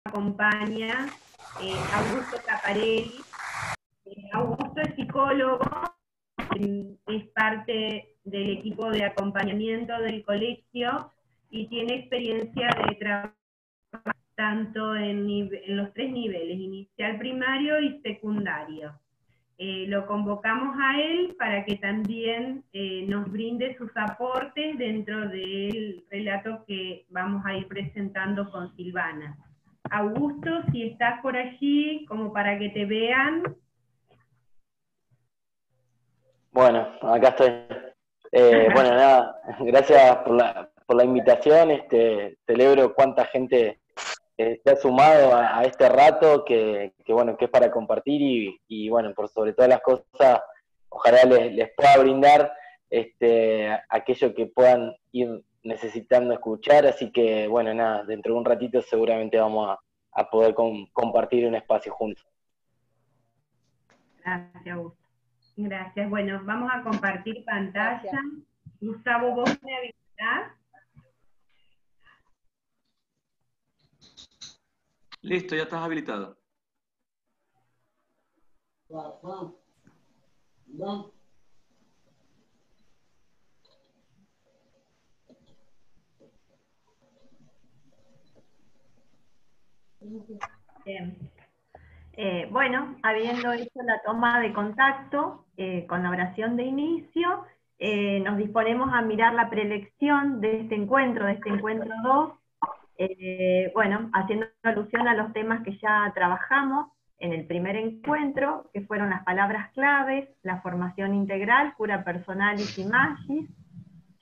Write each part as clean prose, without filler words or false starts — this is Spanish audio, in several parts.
acompaña Augusto Caparelli. Augusto es psicólogo, es parte del equipo de acompañamiento del colegio y tiene experiencia de trabajo tanto en los 3 niveles, inicial, primario y secundario. Lo convocamos a él para que también nos brinde sus aportes dentro del relato que vamos a ir presentando con Silvana. Augusto, si estás por allí, como para que te vean. Bueno, acá estoy. Bueno, nada, gracias por la invitación. Celebro cuánta gente se ha sumado a este rato bueno, que es para compartir y bueno, por sobre todas las cosas, ojalá les pueda brindar aquello que puedan ir necesitando escuchar. Así que bueno, nada, dentro de un ratito seguramente vamos a poder compartir un espacio juntos. Gracias, Augusto. Gracias. Bueno, vamos a compartir pantalla. Gracias. Gustavo, ¿vos me habilitás? Listo, ya estás habilitado. Bien. Bueno, habiendo hecho la toma de contacto con la oración de inicio, nos disponemos a mirar la preelección de este encuentro 2, bueno, haciendo alusión a los temas que ya trabajamos en el primer encuentro, que fueron las palabras claves, la formación integral, cura personalis y magis.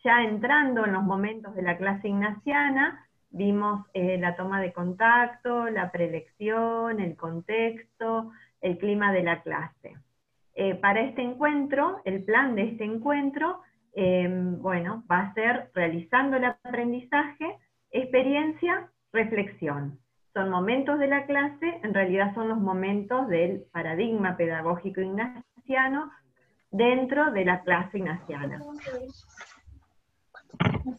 Ya entrando en los momentos de la clase ignaciana, vimos la toma de contacto, la preelección, el contexto, el clima de la clase. Para este encuentro, el plan de este encuentro, bueno, va a ser realizando el aprendizaje, experiencia, reflexión. Son momentos de la clase, en realidad son los momentos del paradigma pedagógico ignaciano dentro de la clase ignaciana.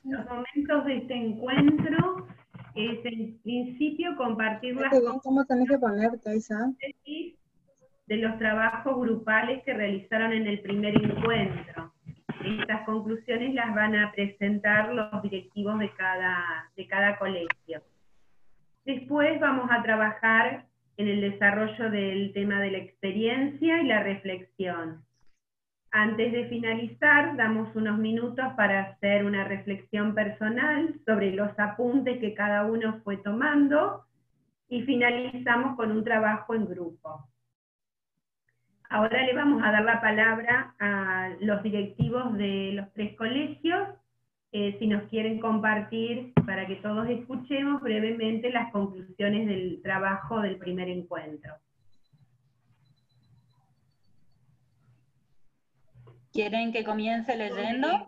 Los momentos de este encuentro es en principio compartir las ¿Cómo tenés que ponerte, Isa? De los trabajos grupales que realizaron en el primer encuentro. Estas conclusiones las van a presentar los directivos de cada colegio. Después vamos a trabajar en el desarrollo del tema de la experiencia y la reflexión. Antes de finalizar, damos unos minutos para hacer una reflexión personal sobre los apuntes que cada uno fue tomando y finalizamos con un trabajo en grupo. Ahora le vamos a dar la palabra a los directivos de los 3 colegios, si nos quieren compartir, para que todos escuchemos brevemente las conclusiones del trabajo del primer encuentro. ¿Quieren que comience leyendo?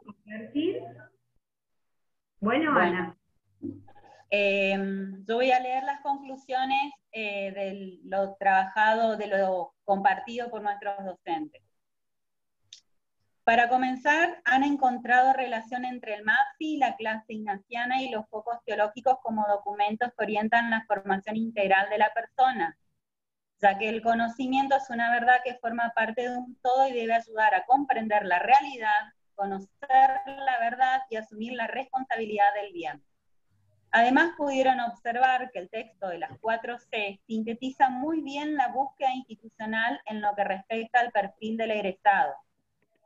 Bueno, Ana. Yo voy a leer las conclusiones de lo trabajado, de lo compartido por nuestros docentes. Para comenzar, han encontrado relación entre el MAPSI, la clase ignaciana y los focos teológicos como documentos que orientan la formación integral de la persona, ya que el conocimiento es una verdad que forma parte de un todo y debe ayudar a comprender la realidad, conocer la verdad y asumir la responsabilidad del bien. Además pudieron observar que el texto de las 4C sintetiza muy bien la búsqueda institucional en lo que respecta al perfil del egresado.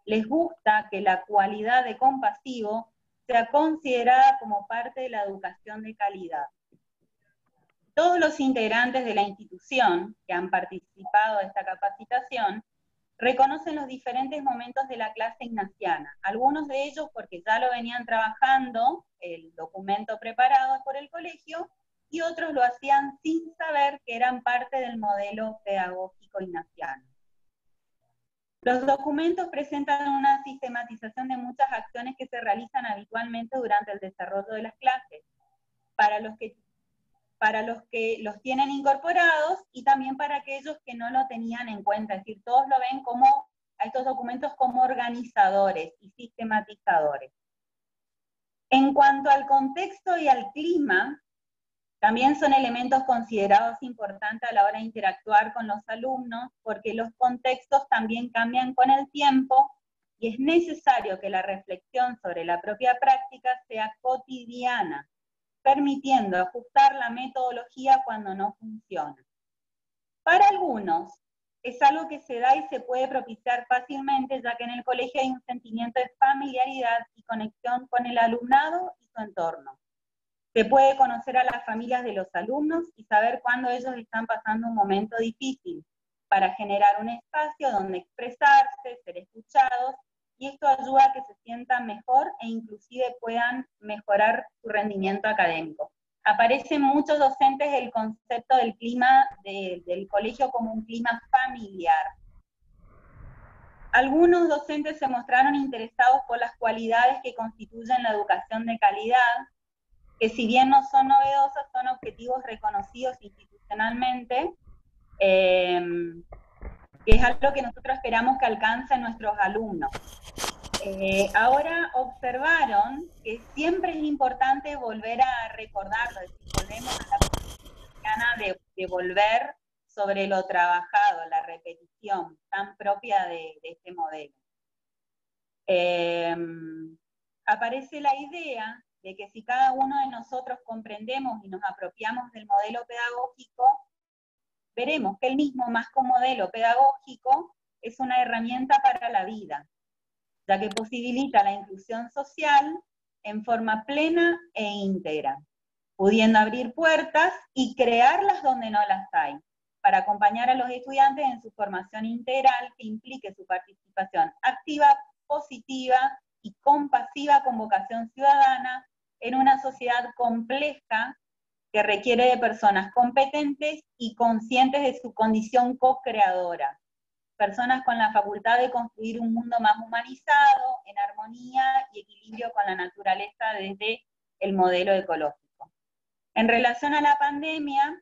Les gusta que la cualidad de compasivo sea considerada como parte de la educación de calidad. Todos los integrantes de la institución que han participado de esta capacitación reconocen los diferentes momentos de la clase ignaciana, algunos de ellos porque ya lo venían trabajando, el documento preparado por el colegio, y otros lo hacían sin saber que eran parte del modelo pedagógico ignaciano. Los documentos presentan una sistematización de muchas acciones que se realizan habitualmente durante el desarrollo de las clases, para los que los tienen incorporados y también para aquellos que no lo tenían en cuenta, es decir, todos lo ven como, a estos documentos como organizadores y sistematizadores. En cuanto al contexto y al clima, También son elementos considerados importantes a la hora de interactuar con los alumnos, porque los contextos también cambian con el tiempo y es necesario que la reflexión sobre la propia práctica sea cotidiana, permitiendo ajustar la metodología cuando no funciona. Para algunos, es algo que se da y se puede propiciar fácilmente, ya que en el colegio hay un sentimiento de familiaridad y conexión con el alumnado y su entorno. Se puede conocer a las familias de los alumnos y saber cuándo ellos están pasando un momento difícil, para generar un espacio donde expresarse, ser escuchados, y esto ayuda a que se sientan mejor e inclusive puedan mejorar su rendimiento académico. Aparecen muchos docentes el concepto del clima del colegio como un clima familiar. Algunos docentes se mostraron interesados por las cualidades que constituyen la educación de calidad, que si bien no son novedosas, son objetivos reconocidos institucionalmente, que es algo que nosotros esperamos que alcancen nuestros alumnos. Ahora observaron que siempre es importante volver a recordarlo, es decir, volvemos a la gana de volver sobre lo trabajado, la repetición tan propia de este modelo. Aparece la idea de que si cada uno de nosotros comprendemos y nos apropiamos del modelo pedagógico, veremos que el mismo, más que un modelo pedagógico, es una herramienta para la vida, ya que posibilita la inclusión social en forma plena e íntegra, pudiendo abrir puertas y crearlas donde no las hay, para acompañar a los estudiantes en su formación integral que implique su participación activa, positiva y compasiva con vocación ciudadana en una sociedad compleja que requiere de personas competentes y conscientes de su condición co-creadora, personas con la facultad de construir un mundo más humanizado, en armonía y equilibrio con la naturaleza desde el modelo ecológico. En relación a la pandemia,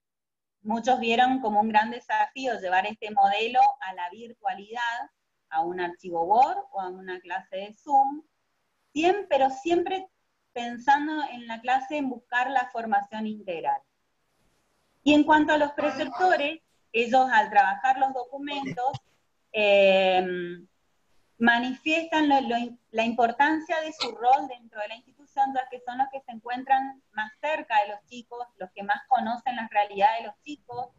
muchos vieron como un gran desafío llevar este modelo a la virtualidad, a un archivo Word o a una clase de Zoom, pero siempre pensando en la clase en buscar la formación integral. Y en cuanto a los preceptores, ellos al trabajar los documentos manifiestan la importancia de su rol dentro de la institución, ya que son los que se encuentran más cerca de los chicos, los que más conocen las realidades de los chicos,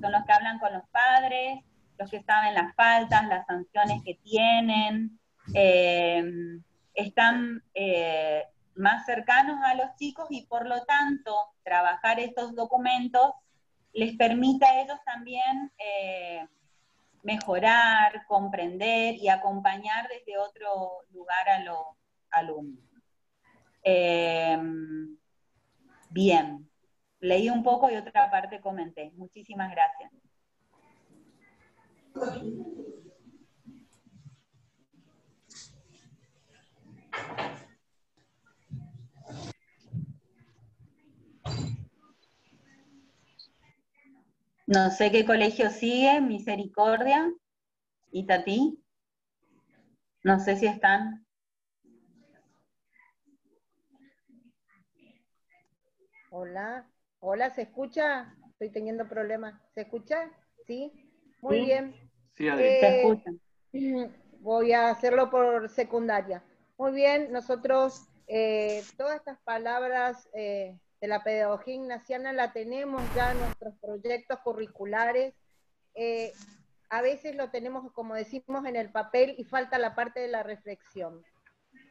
son los que hablan con los padres, los que saben las faltas, las sanciones que tienen, están más cercanos a los chicos y por lo tanto trabajar estos documentos les permite a ellos también mejorar, comprender y acompañar desde otro lugar a los alumnos. Bien, leí un poco y otra parte comenté. Muchísimas gracias. No sé qué colegio sigue, Misericordia y Tati. No sé si están. Hola, hola, ¿se escucha? Estoy teniendo problemas. ¿Se escucha? ¿Sí? Muy bien. Sí, Adri. Se escuchan. Voy a hacerlo por secundaria. Muy bien, nosotros todas estas palabras de la pedagogía ignaciana la tenemos ya en nuestros proyectos curriculares. A veces lo tenemos, como decimos, en el papel y falta la parte de la reflexión.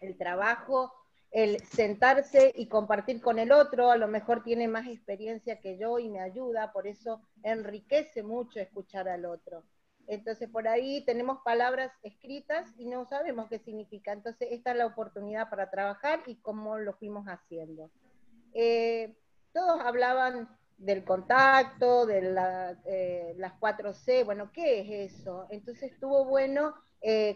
El trabajo, el sentarse y compartir con el otro, a lo mejor tiene más experiencia que yo y me ayuda, por eso enriquece mucho escuchar al otro. Entonces por ahí tenemos palabras escritas y no sabemos qué significa, entonces esta es la oportunidad para trabajar y cómo lo fuimos haciendo. Todos hablaban del contacto, de las 4C, bueno, ¿qué es eso? Entonces estuvo bueno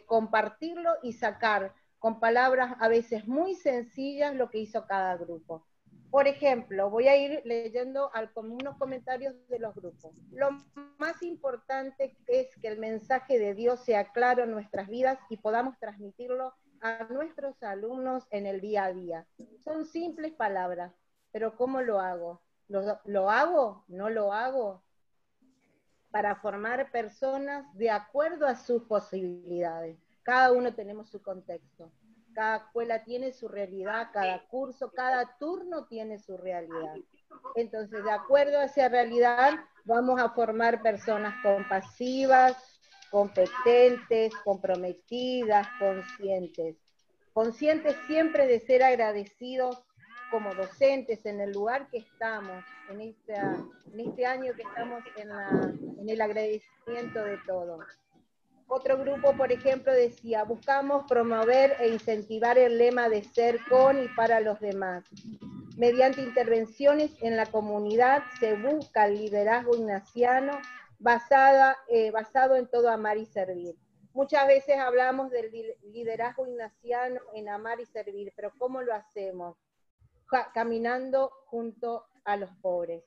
compartirlo y sacar con palabras a veces muy sencillas lo que hizo cada grupo. Por ejemplo, voy a ir leyendo unos comentarios de los grupos. Lo más importante es que el mensaje de Dios sea claro en nuestras vidas y podamos transmitirlo a nuestros alumnos en el día a día. Son simples palabras, pero ¿cómo lo hago? ¿Lo hago? ¿No lo hago? Para formar personas de acuerdo a sus posibilidades. Cada uno tenemos su contexto. Cada escuela tiene su realidad, cada curso, cada turno tiene su realidad. Entonces, de acuerdo a esa realidad, vamos a formar personas compasivas, competentes, comprometidas, conscientes. Conscientes siempre de ser agradecidos como docentes en el lugar que estamos, en este año que estamos en el agradecimiento de todo. Otro grupo, por ejemplo, decía, buscamos promover e incentivar el lema de ser con y para los demás. Mediante intervenciones en la comunidad se busca el liderazgo ignaciano basado en todo amar y servir. Muchas veces hablamos del liderazgo ignaciano en amar y servir, pero ¿cómo lo hacemos? Caminando junto a los pobres.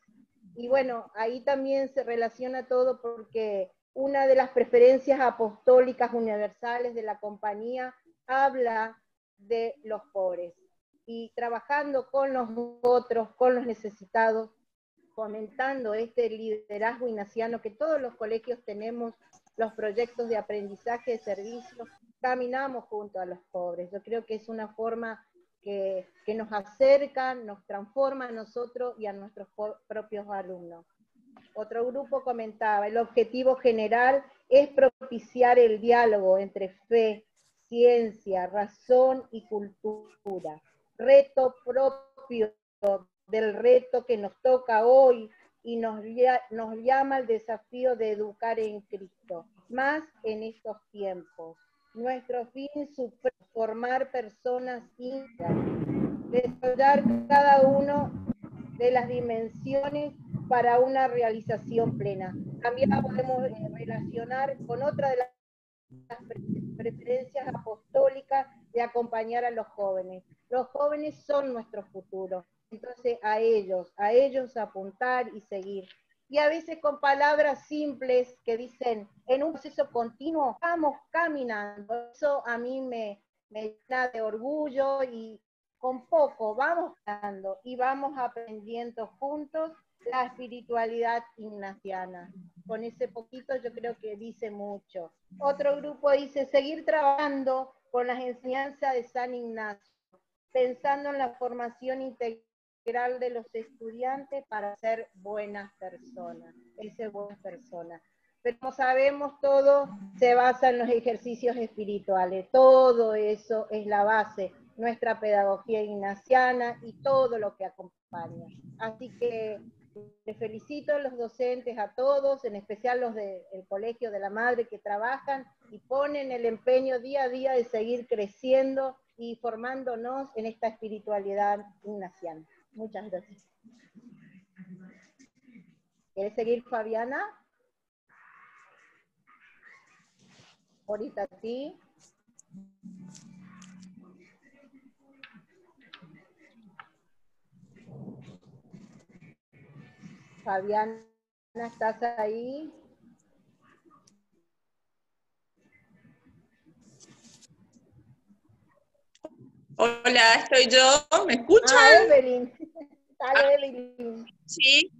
Y bueno, ahí también se relaciona todo porque una de las preferencias apostólicas universales de la compañía habla de los pobres. Y trabajando con los otros, con los necesitados, fomentando este liderazgo ignaciano que todos los colegios tenemos, los proyectos de aprendizaje de servicio, caminamos junto a los pobres. Yo creo que es una forma que nos acerca, nos transforma a nosotros y a nuestros propios alumnos. Otro grupo comentaba, el objetivo general es propiciar el diálogo entre fe, ciencia, razón y cultura. Reto propio del reto que nos toca hoy y nos llama al desafío de educar en Cristo, más en estos tiempos. Nuestro fin supremo es formar personas íntegras, desarrollar cada uno de las dimensiones para una realización plena. También la podemos relacionar con otra de las preferencias apostólicas de acompañar a los jóvenes. Los jóvenes son nuestro futuro, entonces a ellos apuntar y seguir. Y a veces con palabras simples que dicen, en un proceso continuo, vamos caminando. Eso a mí me llena de orgullo y con poco vamos caminando y vamos aprendiendo juntos la espiritualidad ignaciana. Con ese poquito yo creo que dice mucho. Otro grupo dice, seguir trabajando con las enseñanzas de San Ignacio, pensando en la formación integral de los estudiantes para ser buenas personas, Pero como sabemos, todo se basa en los ejercicios espirituales, todo eso es la base, nuestra pedagogía ignaciana y todo lo que acompaña. Así que les felicito a los docentes, a todos, en especial los del Colegio de la Madre que trabajan y ponen el empeño día a día de seguir creciendo y formándonos en esta espiritualidad ignaciana. Muchas gracias. ¿Quieres seguir, Fabiana? Ahorita sí. Fabiana, ¿estás ahí? Hola, estoy yo. ¿Me escuchan? Evelyn. Dale, Evelyn. Sí.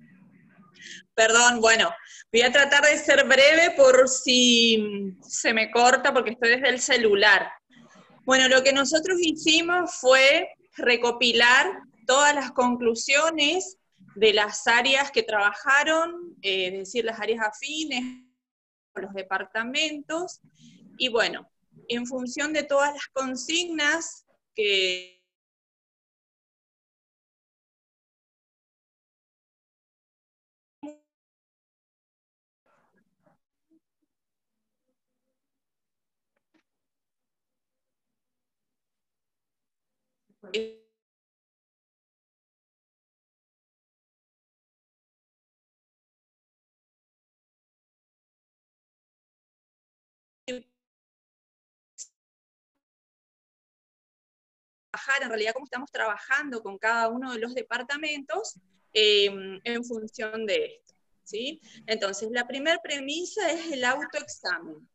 Perdón, bueno, voy a tratar de ser breve por si se me corta porque estoy desde el celular. Bueno, lo que nosotros hicimos fue recopilar todas las conclusiones de las áreas que trabajaron, es decir, las áreas afines, los departamentos, y bueno, en función de todas las consignas que en realidad cómo estamos trabajando con cada uno de los departamentos en función de esto, ¿sí? Entonces, la primera premisa es el autoexamen.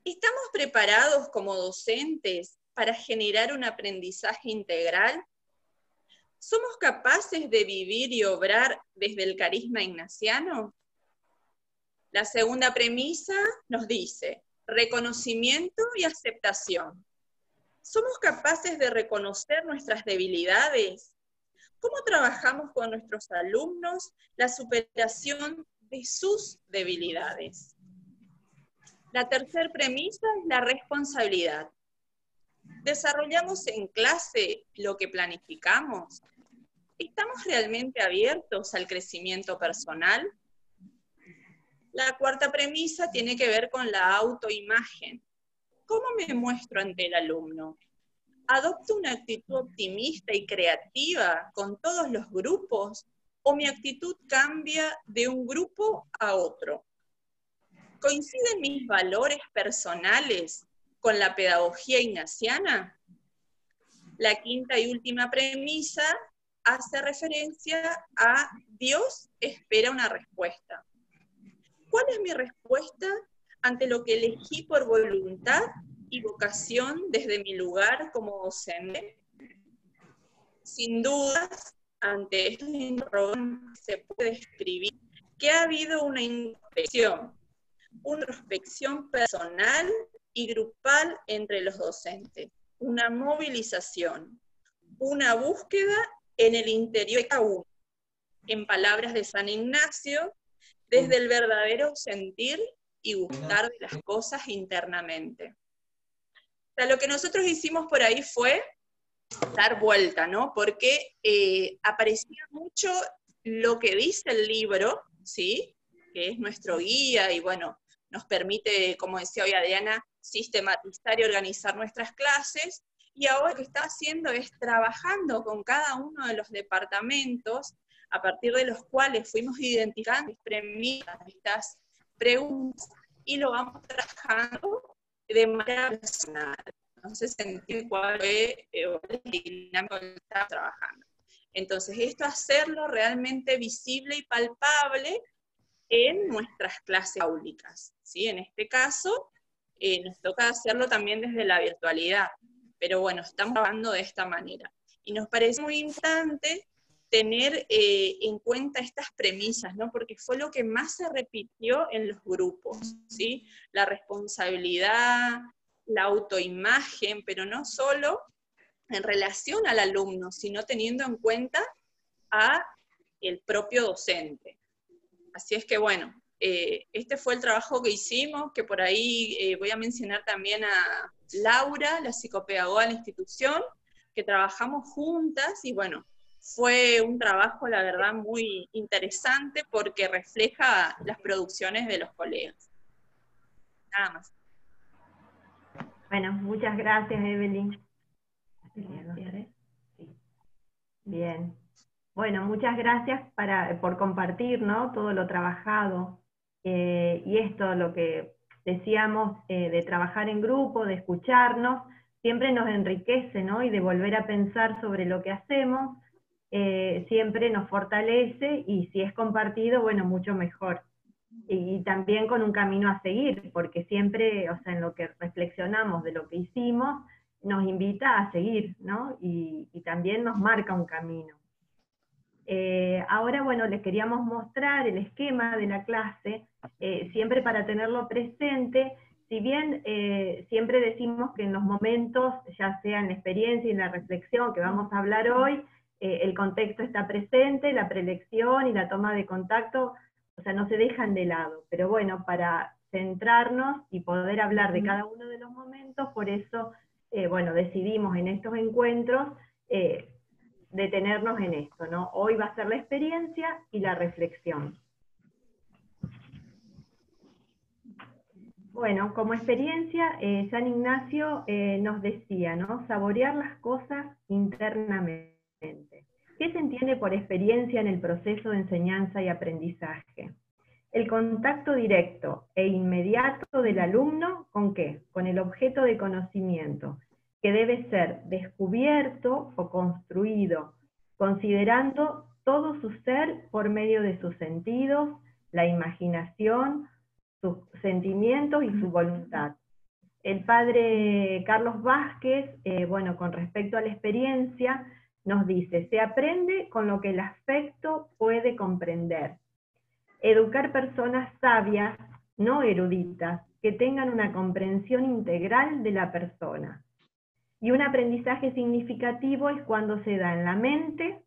¿Estamos preparados como docentes para generar un aprendizaje integral? ¿Somos capaces de vivir y obrar desde el carisma ignaciano? La segunda premisa nos dice, reconocimiento y aceptación. ¿Somos capaces de reconocer nuestras debilidades? ¿Cómo trabajamos con nuestros alumnos la superación de sus debilidades? La tercera premisa es la responsabilidad. ¿Desarrollamos en clase lo que planificamos? ¿Estamos realmente abiertos al crecimiento personal? La cuarta premisa tiene que ver con la autoimagen. ¿Cómo me muestro ante el alumno? ¿Adopto una actitud optimista y creativa con todos los grupos o mi actitud cambia de un grupo a otro? ¿Coinciden mis valores personales con la pedagogía ignaciana? La quinta y última premisa hace referencia a Dios espera una respuesta. ¿Cuál es mi respuesta ante lo que elegí por voluntad y vocación desde mi lugar como docente? Sin dudas, ante estos interrogantes se puede escribir que ha habido una introspección personal y grupal entre los docentes, una movilización, una búsqueda en el interior de cada uno. En palabras de San Ignacio, desde el verdadero sentir y gustar de las cosas internamente. O sea, lo que nosotros hicimos por ahí fue dar vuelta, ¿no? Porque aparecía mucho lo que dice el libro, ¿sí? Que es nuestro guía y bueno, nos permite, como decía hoy Adriana, sistematizar y organizar nuestras clases, y ahora lo que está haciendo es trabajando con cada uno de los departamentos, a partir de los cuales fuimos identificando estas preguntas, y lo vamos trabajando de manera personal. Entonces, sentir cuál fue el dinámico que está trabajando. Entonces, esto hacerlo realmente visible y palpable en nuestras clases áulicas, ¿sí? En este caso, nos toca hacerlo también desde la virtualidad, pero bueno, estamos trabajando de esta manera. Y nos parece muy importante tener en cuenta estas premisas, ¿no? Porque fue lo que más se repitió en los grupos, ¿sí? La responsabilidad, la autoimagen, pero no solo en relación al alumno, sino teniendo en cuenta a el propio docente. Así es que bueno, este fue el trabajo que hicimos, que por ahí voy a mencionar también a Laura, la psicopedagoga de la institución, que trabajamos juntas, y bueno, fue un trabajo, la verdad, muy interesante, porque refleja las producciones de los colegas. Nada más. Bueno, muchas gracias, Evelyn. Bien. Bueno, muchas gracias por compartir, ¿no? Todo lo trabajado. Y esto, lo que decíamos, de trabajar en grupo, de escucharnos, siempre nos enriquece, ¿no? Y de volver a pensar sobre lo que hacemos, siempre nos fortalece, y si es compartido, bueno, mucho mejor. Y también con un camino a seguir, porque siempre, o sea, en lo que reflexionamos de lo que hicimos, nos invita a seguir, ¿no? Y también nos marca un camino. Ahora, bueno, les queríamos mostrar el esquema de la clase, siempre para tenerlo presente. Si bien siempre decimos que en los momentos, ya sea en la experiencia y en la reflexión que vamos a hablar hoy, el contexto está presente, la preelección y la toma de contacto, o sea, no se dejan de lado, pero bueno, para centrarnos y poder hablar de cada uno de los momentos, por eso, bueno, decidimos en estos encuentros detenernos en esto, ¿no? Hoy va a ser la experiencia y la reflexión. Bueno, como experiencia, San Ignacio nos decía, ¿no? Saborear las cosas internamente. ¿Qué se entiende por experiencia en el proceso de enseñanza y aprendizaje? El contacto directo e inmediato del alumno, ¿con qué? Con el objeto de conocimiento, que debe ser descubierto o construido, considerando todo su ser por medio de sus sentidos, la imaginación, sus sentimientos y su voluntad. El padre Carlos Vázquez, bueno, con respecto a la experiencia, nos dice, se aprende con lo que el afecto puede comprender. Educar personas sabias, no eruditas, que tengan una comprensión integral de la persona. Y un aprendizaje significativo es cuando se da en la mente,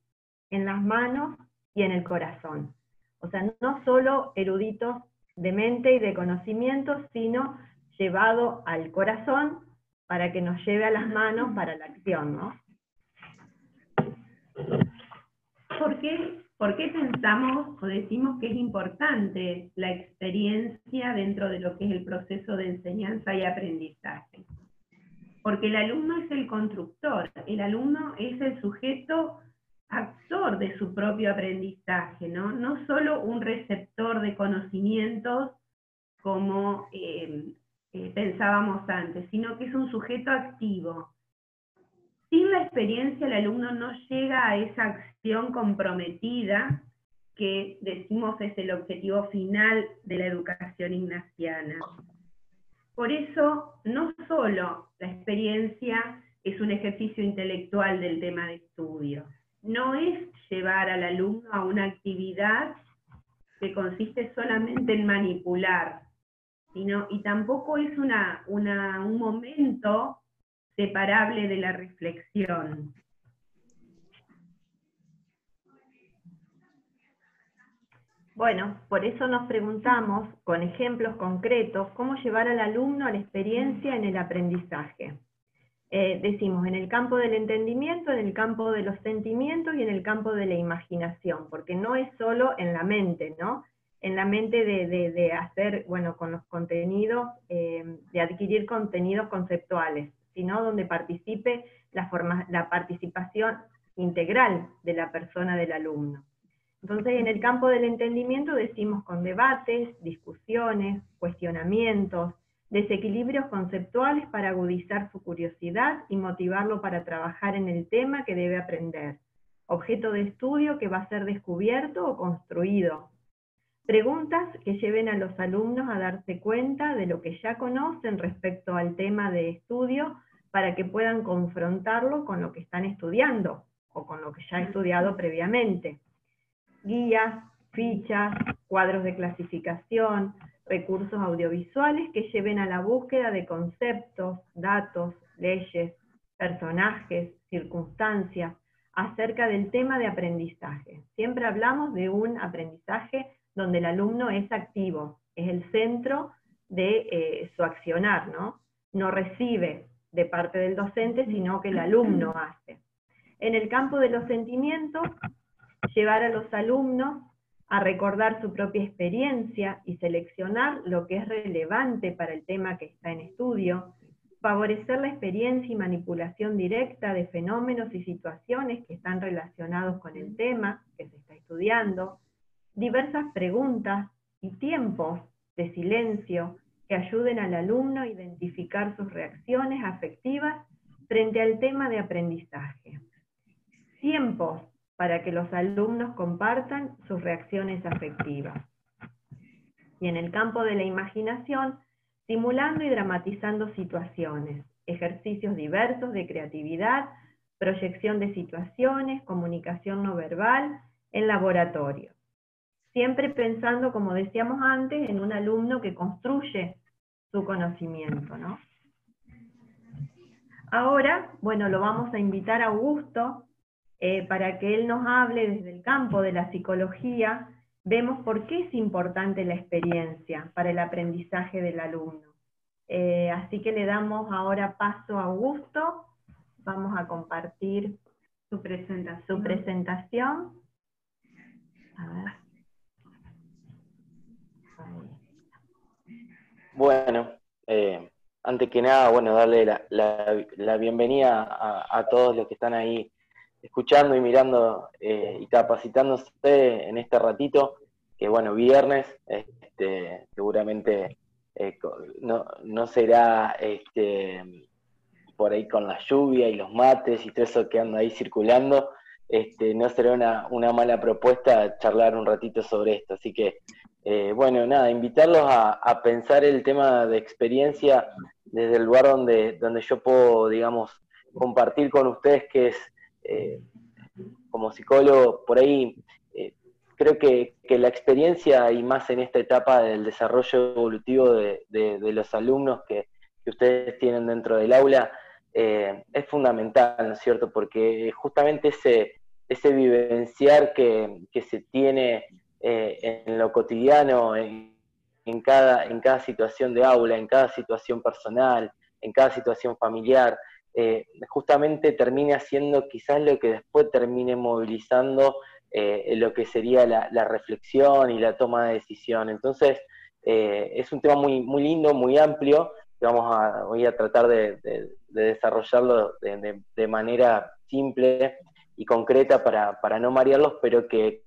en las manos y en el corazón. O sea, no solo eruditos de mente y de conocimiento, sino llevado al corazón para que nos lleve a las manos para la acción, ¿no? ¿Por qué pensamos o decimos que es importante la experiencia dentro de lo que es el proceso de enseñanza y aprendizaje? Porque el alumno es el constructor, el alumno es el sujeto actor de su propio aprendizaje, ¿no? No solo un receptor de conocimientos como pensábamos antes, sino que es un sujeto activo. Sin la experiencia el alumno no llega a esa acción comprometida que decimos es el objetivo final de la educación ignaciana. Por eso, no solo la experiencia es un ejercicio intelectual del tema de estudio, no es llevar al alumno a una actividad que consiste solamente en manipular, y tampoco es un momento separable de la reflexión. Bueno, por eso nos preguntamos, con ejemplos concretos, cómo llevar al alumno a la experiencia en el aprendizaje. Decimos, en el campo del entendimiento, en el campo de los sentimientos y en el campo de la imaginación, porque no es solo en la mente, ¿no? En la mente de hacer, bueno, con los contenidos, de adquirir contenidos conceptuales, sino donde participe la participación integral de la persona del alumno. Entonces, en el campo del entendimiento decimos con debates, discusiones, cuestionamientos, desequilibrios conceptuales para agudizar su curiosidad y motivarlo para trabajar en el tema que debe aprender. Objeto de estudio que va a ser descubierto o construido. Preguntas que lleven a los alumnos a darse cuenta de lo que ya conocen respecto al tema de estudio para que puedan confrontarlo con lo que están estudiando o con lo que ya han estudiado previamente. Guías, fichas, cuadros de clasificación, recursos audiovisuales que lleven a la búsqueda de conceptos, datos, leyes, personajes, circunstancias, acerca del tema de aprendizaje. Siempre hablamos de un aprendizaje donde el alumno es activo, es el centro de su accionar, ¿no? No recibe de parte del docente, sino que el alumno hace. En el campo de los sentimientos, llevar a los alumnos a recordar su propia experiencia y seleccionar lo que es relevante para el tema que está en estudio, favorecer la experiencia y manipulación directa de fenómenos y situaciones que están relacionados con el tema que se está estudiando, diversas preguntas y tiempos de silencio que ayuden al alumno a identificar sus reacciones afectivas frente al tema de aprendizaje. Tiempos para que los alumnos compartan sus reacciones afectivas. Y en el campo de la imaginación, simulando y dramatizando situaciones, ejercicios diversos de creatividad, proyección de situaciones, comunicación no verbal, en laboratorio. Siempre pensando, como decíamos antes, en un alumno que construye su conocimiento, ¿no? Ahora, bueno, lo vamos a invitar a Augusto, para que él nos hable desde el campo de la psicología. Vemos por qué es importante la experiencia para el aprendizaje del alumno. Así que le damos ahora paso a Augusto. Vamos a compartir su presentación. A ver. Bueno, antes que nada, bueno, darle la bienvenida a todos los que están ahí escuchando y mirando y capacitándose en este ratito, que bueno, viernes, seguramente no será por ahí con la lluvia y los mates y todo eso que anda ahí circulando, no será una mala propuesta charlar un ratito sobre esto. Así que, bueno, nada, invitarlos a pensar el tema de experiencia desde el lugar donde yo puedo, digamos, compartir con ustedes, que es como psicólogo, por ahí creo que la experiencia, y más en esta etapa del desarrollo evolutivo de los alumnos que ustedes tienen dentro del aula, es fundamental, ¿no es cierto? Porque justamente ese vivenciar que se tiene en lo cotidiano, en cada situación de aula, en cada situación personal, en cada situación familiar, justamente termine haciendo quizás lo que después termine movilizando lo que sería la reflexión y la toma de decisión. Entonces, es un tema muy, muy lindo, muy amplio, que voy a tratar de desarrollarlo de manera simple y concreta para no marearlos, pero que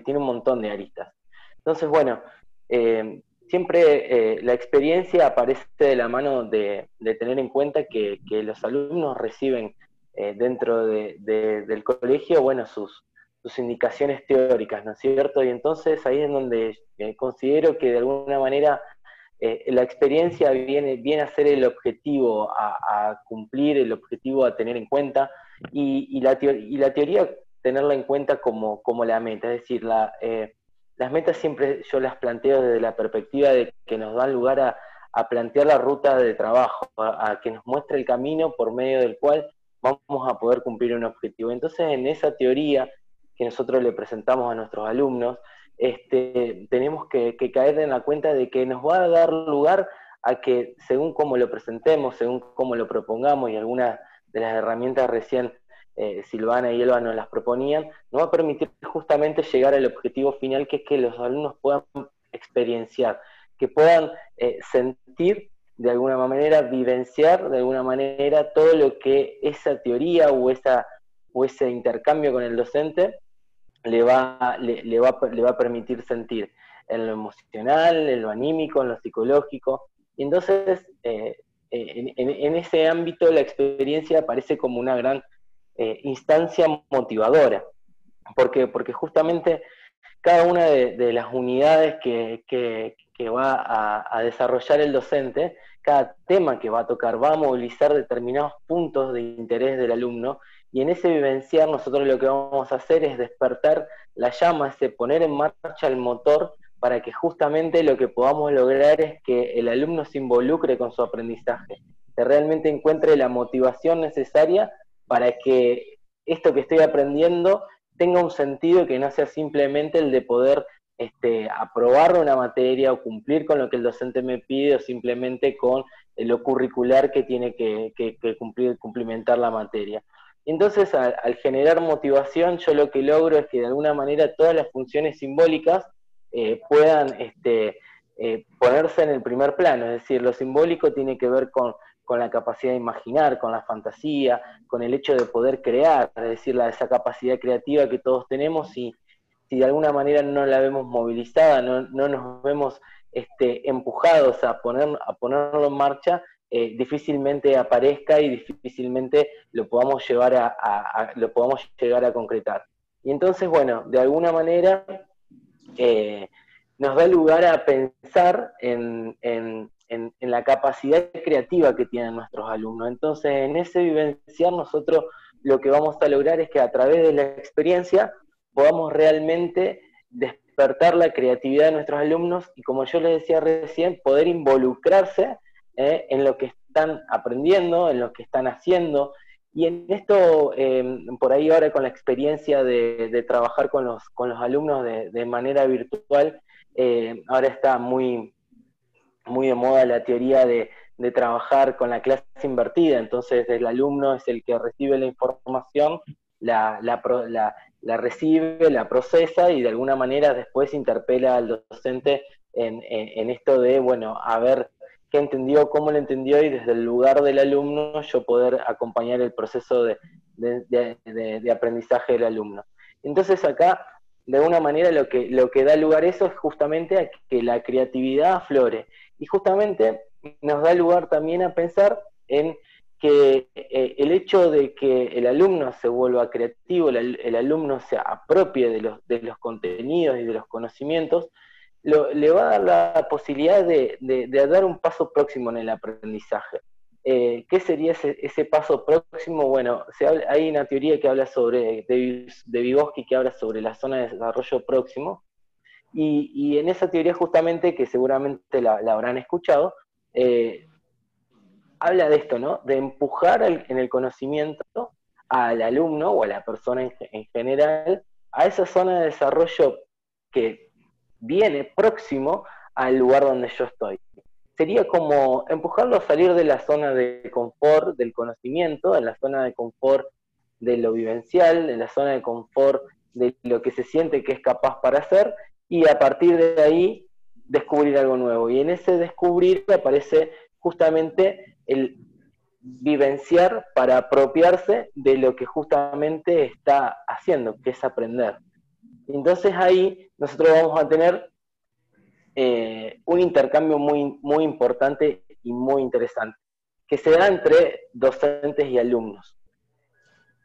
tiene un montón de aristas. Entonces, bueno, siempre la experiencia aparece de la mano de tener en cuenta que los alumnos reciben dentro del colegio, bueno, sus indicaciones teóricas, ¿no es cierto? Y entonces ahí es donde considero que de alguna manera la experiencia viene a ser el objetivo a cumplir, el objetivo a tener en cuenta, y la teoría tenerla en cuenta como la meta, es decir, las metas siempre yo las planteo desde la perspectiva de que nos dan lugar a plantear la ruta de trabajo, a que nos muestre el camino por medio del cual vamos a poder cumplir un objetivo. Entonces, en esa teoría que nosotros le presentamos a nuestros alumnos, tenemos que caer en la cuenta de que nos va a dar lugar a que, según cómo lo presentemos, según cómo lo propongamos, y algunas de las herramientas recién Silvana y Elba nos las proponían, nos va a permitir justamente llegar al objetivo final, que es que los alumnos puedan experienciar, que puedan sentir de alguna manera, vivenciar de alguna manera todo lo que esa teoría o ese intercambio con el docente le va a permitir sentir en lo emocional, en lo anímico, en lo psicológico. Y entonces, en ese ámbito, la experiencia aparece como una gran instancia motivadora. ¿Por qué? Porque justamente cada una de las unidades que va a desarrollar el docente, cada tema que va a tocar, va a movilizar determinados puntos de interés del alumno, y en ese vivenciar nosotros lo que vamos a hacer es despertar la llama, poner en marcha el motor, para que justamente lo que podamos lograr es que el alumno se involucre con su aprendizaje, que realmente encuentre la motivación necesaria para que esto que estoy aprendiendo tenga un sentido, que no sea simplemente el de poder aprobar una materia o cumplir con lo que el docente me pide, o simplemente con lo curricular que tiene que cumplimentar la materia. Entonces, al generar motivación, yo lo que logro es que de alguna manera todas las funciones simbólicas puedan ponerse en el primer plano. Es decir, lo simbólico tiene que ver con la capacidad de imaginar, con la fantasía, con el hecho de poder crear, es decir, esa capacidad creativa que todos tenemos, y si de alguna manera no la vemos movilizada, no nos vemos empujados a ponerlo en marcha, difícilmente aparezca y difícilmente lo podamos llegar a concretar. Y entonces, bueno, de alguna manera nos da lugar a pensar en la capacidad creativa que tienen nuestros alumnos. Entonces, en ese vivenciar, nosotros lo que vamos a lograr es que a través de la experiencia podamos realmente despertar la creatividad de nuestros alumnos, y como yo les decía recién, poder involucrarse en lo que están aprendiendo, en lo que están haciendo. Y en esto, por ahí ahora con la experiencia de trabajar con los alumnos de manera virtual, ahora está muy de moda la teoría de trabajar con la clase invertida. Entonces el alumno es el que recibe la información, la recibe, la procesa, y de alguna manera después interpela al docente en esto de, bueno, a ver qué entendió, cómo lo entendió, y desde el lugar del alumno yo poder acompañar el proceso de aprendizaje del alumno. Entonces acá, de alguna manera, lo que da lugar a eso es justamente a que la creatividad aflore, y justamente nos da lugar también a pensar en que el hecho de que el alumno se vuelva creativo, el alumno se apropie de los contenidos y de los conocimientos, le va a dar la posibilidad de dar un paso próximo en el aprendizaje. ¿qué sería ese paso próximo? Bueno, hay una teoría que habla sobre, de Vygotsky, que habla sobre la zona de desarrollo próximo, y en esa teoría justamente, que seguramente la habrán escuchado, habla de esto, ¿no? De empujar en el conocimiento al alumno o a la persona en general a esa zona de desarrollo que viene próximo al lugar donde yo estoy. Sería como empujarlo a salir de la zona de confort del conocimiento, en la zona de confort de lo vivencial, en la zona de confort de lo que se siente que es capaz para hacer, y a partir de ahí descubrir algo nuevo. Y en ese descubrir aparece justamente el vivenciar para apropiarse de lo que justamente está haciendo, que es aprender. Entonces ahí nosotros vamos a tener un intercambio muy importante y muy interesante, que se da entre docentes y alumnos.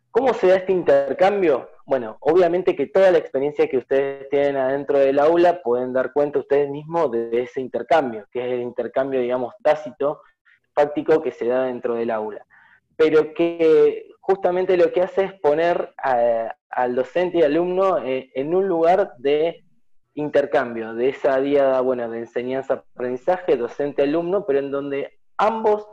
¿Cómo se da este intercambio? Bueno, obviamente que toda la experiencia que ustedes tienen adentro del aula pueden dar cuenta ustedes mismos de ese intercambio, que es el intercambio, digamos, tácito, fáctico que se da dentro del aula. Pero que justamente lo que hace es poner al docente y alumno en un lugar de intercambio, de esa diada, bueno, de enseñanza-aprendizaje, docente-alumno, pero en donde ambos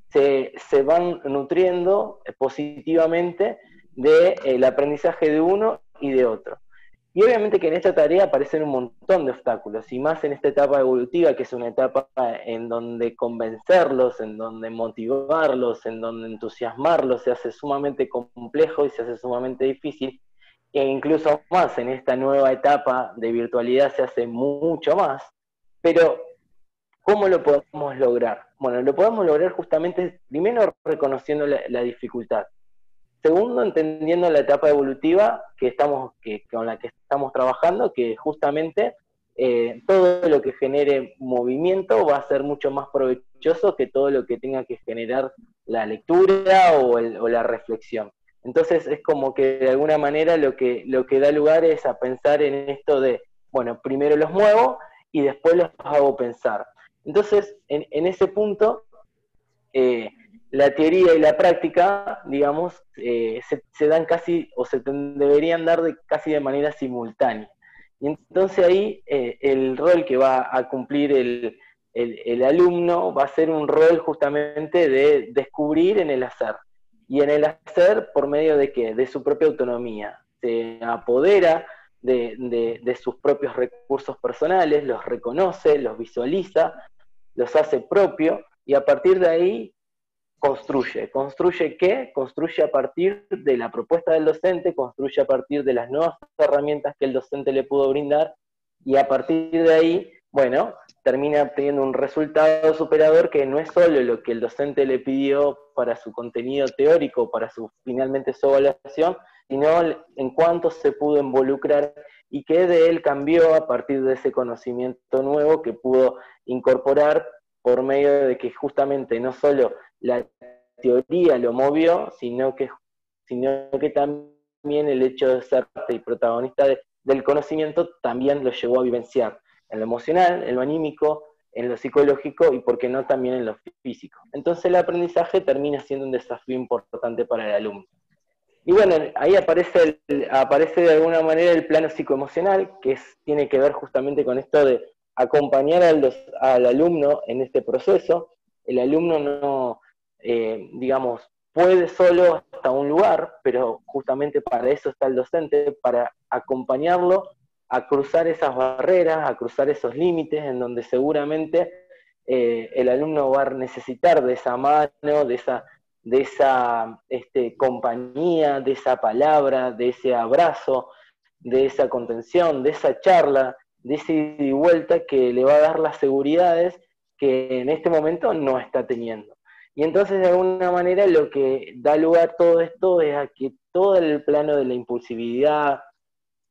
se van nutriendo positivamente del aprendizaje de uno y de otro. Y obviamente que en esta tarea aparecen un montón de obstáculos, y más en esta etapa evolutiva, que es una etapa en donde convencerlos, en donde motivarlos, en donde entusiasmarlos se hace sumamente complejo y se hace sumamente difícil, e incluso más en esta nueva etapa de virtualidad se hace mucho más. Pero ¿cómo lo podemos lograr? Bueno, lo podemos lograr justamente, primero, reconociendo la dificultad. Segundo, entendiendo la etapa evolutiva con la que estamos trabajando, que justamente todo lo que genere movimiento va a ser mucho más provechoso que todo lo que tenga que generar la lectura o la reflexión. Entonces es como que de alguna manera lo que da lugar es a pensar en esto de, bueno, primero los muevo y después los hago pensar. Entonces, en ese punto, la teoría y la práctica, digamos, se dan casi, o se deberían dar casi de manera simultánea. Y entonces ahí el rol que va a cumplir el alumno va a ser un rol justamente de descubrir en el hacer. Y en el hacer, ¿por medio de qué? De su propia autonomía. Se apodera de sus propios recursos personales, los reconoce, los visualiza, los hace propio, y a partir de ahí construye. ¿Construye qué? Construye a partir de la propuesta del docente, construye a partir de las nuevas herramientas que el docente le pudo brindar, y a partir de ahí, bueno, termina obteniendo un resultado superador que no es solo lo que el docente le pidió para su contenido teórico, para finalmente su evaluación, sino en cuánto se pudo involucrar y qué de él cambió a partir de ese conocimiento nuevo que pudo incorporar por medio de que justamente no solo la teoría lo movió, sino que también el hecho de ser parte y protagonista del conocimiento también lo llevó a vivenciar en lo emocional, en lo anímico, en lo psicológico y, por qué no, también en lo físico. Entonces el aprendizaje termina siendo un desafío importante para el alumno. Y bueno, ahí aparece de alguna manera el plano psicoemocional, que tiene que ver justamente con esto de acompañar al alumno en este proceso. El alumno no, digamos, puede solo hasta un lugar, pero justamente para eso está el docente, para acompañarlo a cruzar esas barreras, a cruzar esos límites, en donde seguramente el alumno va a necesitar de esa mano, de esa compañía, de esa palabra, de ese abrazo, de esa contención, de esa charla, de ese ida y vuelta que le va a dar las seguridades que en este momento no está teniendo. Y entonces, de alguna manera, lo que da lugar a todo esto es a que todo el plano de la impulsividad,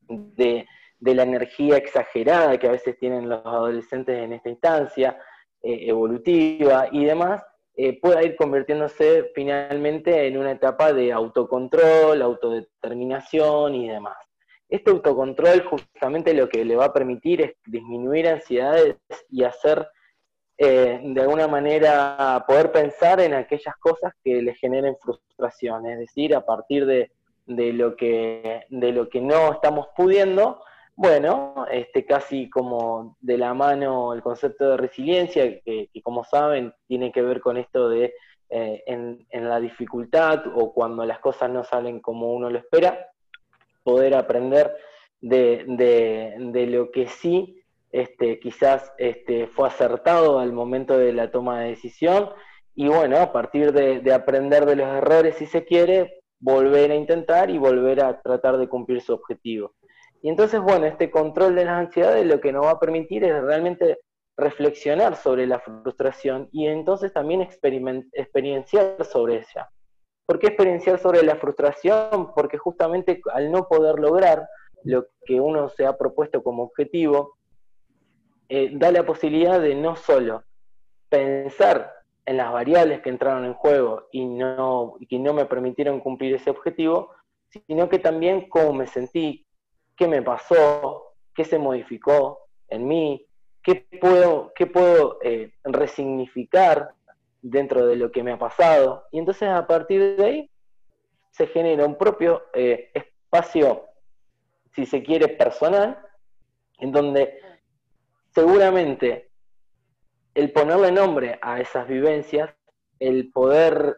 de la energía exagerada que a veces tienen los adolescentes en esta instancia evolutiva y demás, pueda ir convirtiéndose finalmente en una etapa de autocontrol, autodeterminación y demás. Este autocontrol justamente lo que le va a permitir es disminuir ansiedades y hacer de alguna manera poder pensar en aquellas cosas que les generen frustración, es decir, a partir de lo que no estamos pudiendo, bueno, casi como de la mano el concepto de resiliencia, que como saben tiene que ver con esto de en la dificultad o cuando las cosas no salen como uno lo espera, poder aprender de lo que sí quizás fue acertado al momento de la toma de decisión, y bueno, a partir de aprender de los errores, si se quiere, volver a intentar y volver a tratar de cumplir su objetivo. Y entonces, bueno, este control de las ansiedades lo que nos va a permitir es realmente reflexionar sobre la frustración y entonces también experienciar sobre ella. ¿Por qué experienciar sobre la frustración? Porque justamente al no poder lograr lo que uno se ha propuesto como objetivo, da la posibilidad de no solo pensar en las variables que entraron en juego y que no me permitieron cumplir ese objetivo, sino que también cómo me sentí, qué me pasó, qué se modificó en mí, qué puedo resignificar dentro de lo que me ha pasado. Y entonces a partir de ahí se genera un propio espacio, si se quiere, personal, en donde seguramente el ponerle nombre a esas vivencias, el poder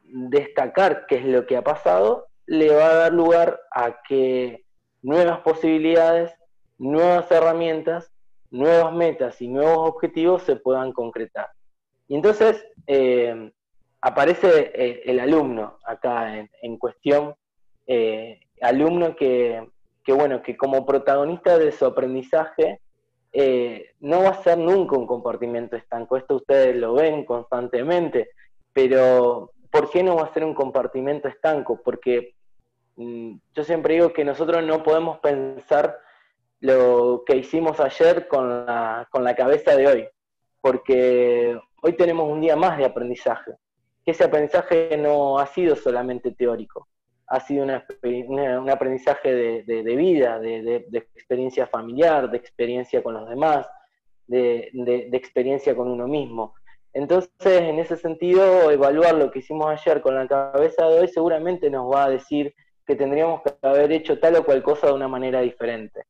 destacar qué es lo que ha pasado, le va a dar lugar a que nuevas posibilidades, nuevas herramientas, nuevas metas y nuevos objetivos se puedan concretar. Y entonces aparece el alumno acá en cuestión, alumno que como protagonista de su aprendizaje, no va a ser nunca un comportamiento estanco. Esto ustedes lo ven constantemente, pero ¿por qué no va a ser un comportamiento estanco? Porque yo siempre digo que nosotros no podemos pensar lo que hicimos ayer con la cabeza de hoy, porque hoy tenemos un día más de aprendizaje, que ese aprendizaje no ha sido solamente teórico, ha sido un aprendizaje de vida, de experiencia familiar, de experiencia con los demás, de experiencia con uno mismo. Entonces, en ese sentido, evaluar lo que hicimos ayer con la cabeza de hoy seguramente nos va a decir que tendríamos que haber hecho tal o cual cosa de una manera diferente.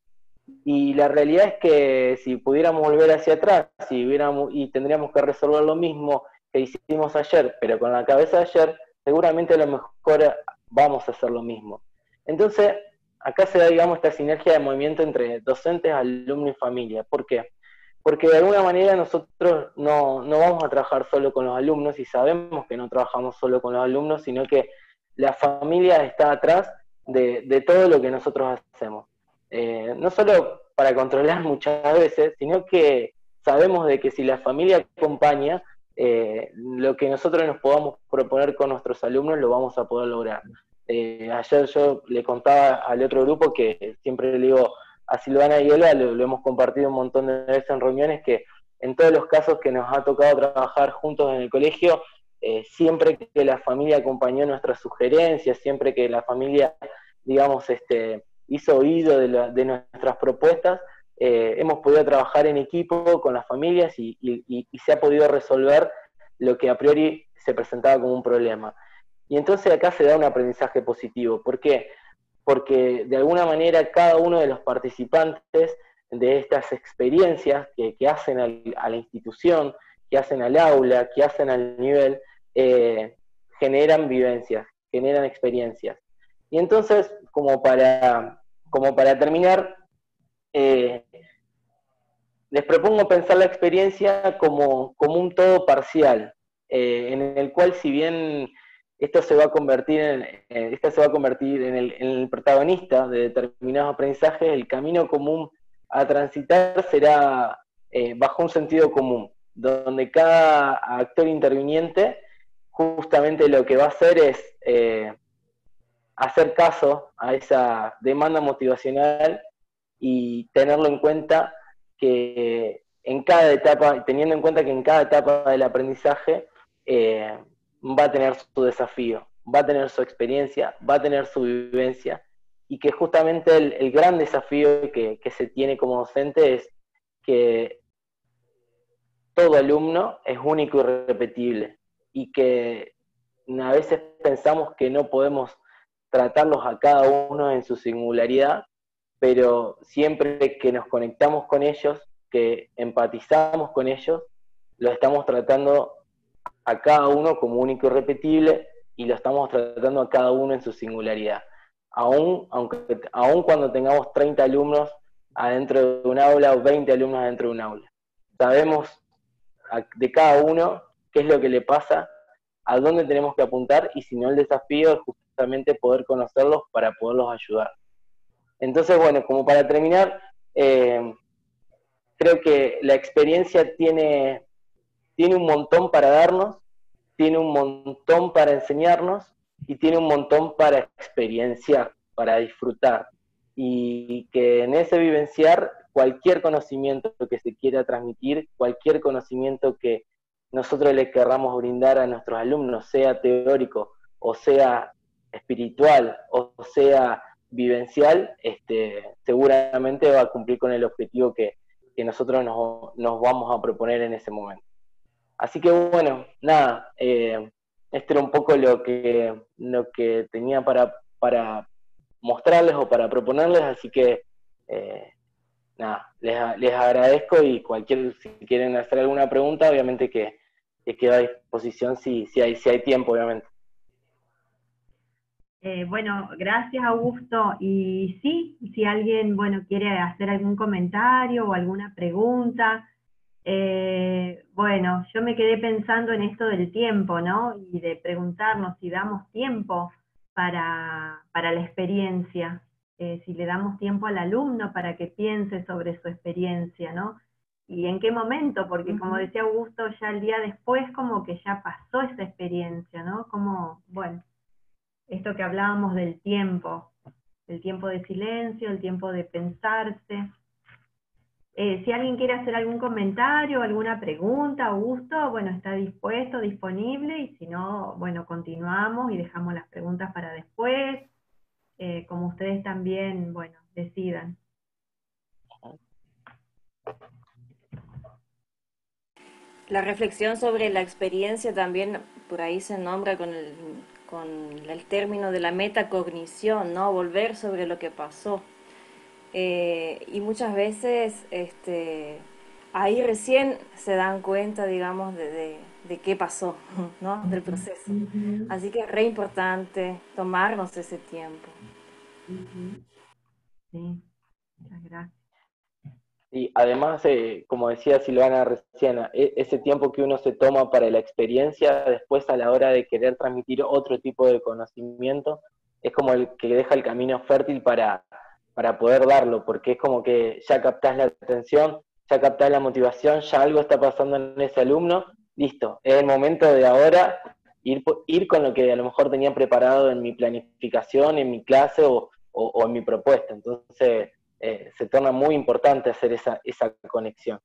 Y la realidad es que si pudiéramos volver hacia atrás y tendríamos que resolver lo mismo que hicimos ayer, pero con la cabeza de ayer, seguramente a lo mejor vamos a hacer lo mismo. Entonces, acá se da, digamos, esta sinergia de movimiento entre docentes, alumnos y familia. ¿Por qué? Porque de alguna manera nosotros no vamos a trabajar solo con los alumnos, y sabemos que no trabajamos solo con los alumnos, sino que la familia está atrás de todo lo que nosotros hacemos. No solo para controlar muchas veces, sino que sabemos de que si la familia acompaña, lo que nosotros nos podamos proponer con nuestros alumnos lo vamos a poder lograr. Ayer yo le contaba al otro grupo que siempre le digo a Silvana y Ela, lo hemos compartido un montón de veces en reuniones, que en todos los casos que nos ha tocado trabajar juntos en el colegio, siempre que la familia acompañó nuestras sugerencias, siempre que la familia, digamos, hizo oído de nuestras propuestas, hemos podido trabajar en equipo con las familias y se ha podido resolver lo que a priori se presentaba como un problema. Y entonces acá se da un aprendizaje positivo. ¿Por qué? Porque de alguna manera cada uno de los participantes de estas experiencias que hacen a la institución, que hacen al aula, que hacen al nivel, generan vivencias, generan experiencias. Y entonces, como para terminar, les propongo pensar la experiencia como un todo parcial, en el cual, si bien esto se va a convertir en el protagonista de determinados aprendizajes, el camino común a transitar será bajo un sentido común, donde cada actor interviniente justamente lo que va a hacer es hacer caso a esa demanda motivacional y tenerlo en cuenta que en cada etapa, teniendo en cuenta que en cada etapa del aprendizaje va a tener su desafío, va a tener su experiencia, va a tener su vivencia, y que justamente el gran desafío que se tiene como docente es que todo alumno es único y repetible, y que a veces pensamos que no podemos tratarlos a cada uno en su singularidad, pero siempre que nos conectamos con ellos, que empatizamos con ellos, lo estamos tratando a cada uno como único y repetible, y lo estamos tratando a cada uno en su singularidad. Aún cuando tengamos 30 alumnos adentro de un aula o 20 alumnos adentro de un aula. Sabemos de cada uno qué es lo que le pasa, a dónde tenemos que apuntar, y si no, el desafío es justamente poder conocerlos para poderlos ayudar. Entonces, bueno, como para terminar, creo que la experiencia tiene un montón para darnos, tiene un montón para enseñarnos, y tiene un montón para experienciar, para disfrutar. Y que en ese vivenciar, cualquier conocimiento que se quiera transmitir, cualquier conocimiento que nosotros le querramos brindar a nuestros alumnos, sea teórico, o sea espiritual, o sea vivencial, seguramente va a cumplir con el objetivo que nosotros nos vamos a proponer en ese momento. Así que bueno, nada, esto era un poco lo que tenía para mostrarles o para proponerles, así que nada, les agradezco, y si quieren hacer alguna pregunta, obviamente que quedo a disposición si hay tiempo, obviamente. Bueno, gracias Augusto, y sí, si alguien, bueno, quiere hacer algún comentario o alguna pregunta, bueno, yo me quedé pensando en esto del tiempo, ¿no? Y de preguntarnos si damos tiempo para la experiencia, si le damos tiempo al alumno para que piense sobre su experiencia, ¿no? Y en qué momento, porque como decía Augusto, ya el día después como que ya pasó esa experiencia, ¿no? Como, bueno, esto que hablábamos del tiempo de silencio, el tiempo de pensarse. Si alguien quiere hacer algún comentario, alguna pregunta, Augusto, bueno, está dispuesto, disponible, y si no, bueno, continuamos y dejamos las preguntas para después, como ustedes también, bueno, decidan. La reflexión sobre la experiencia también por ahí se nombra con el término de la metacognición, ¿no? Volver sobre lo que pasó. Y muchas veces ahí recién se dan cuenta, digamos, de qué pasó, ¿no? Del proceso. Así que es re importante tomarnos ese tiempo. Sí, muchas gracias. Y además, como decía Silvana recién, ese tiempo que uno se toma para la experiencia, después a la hora de querer transmitir otro tipo de conocimiento, es como el que deja el camino fértil para poder darlo, porque es como que ya captás la atención, ya captás la motivación, ya algo está pasando en ese alumno, listo, es el momento de ahora ir con lo que a lo mejor tenía preparado en mi planificación, en mi clase o en mi propuesta. Entonces se torna muy importante hacer esa conexión.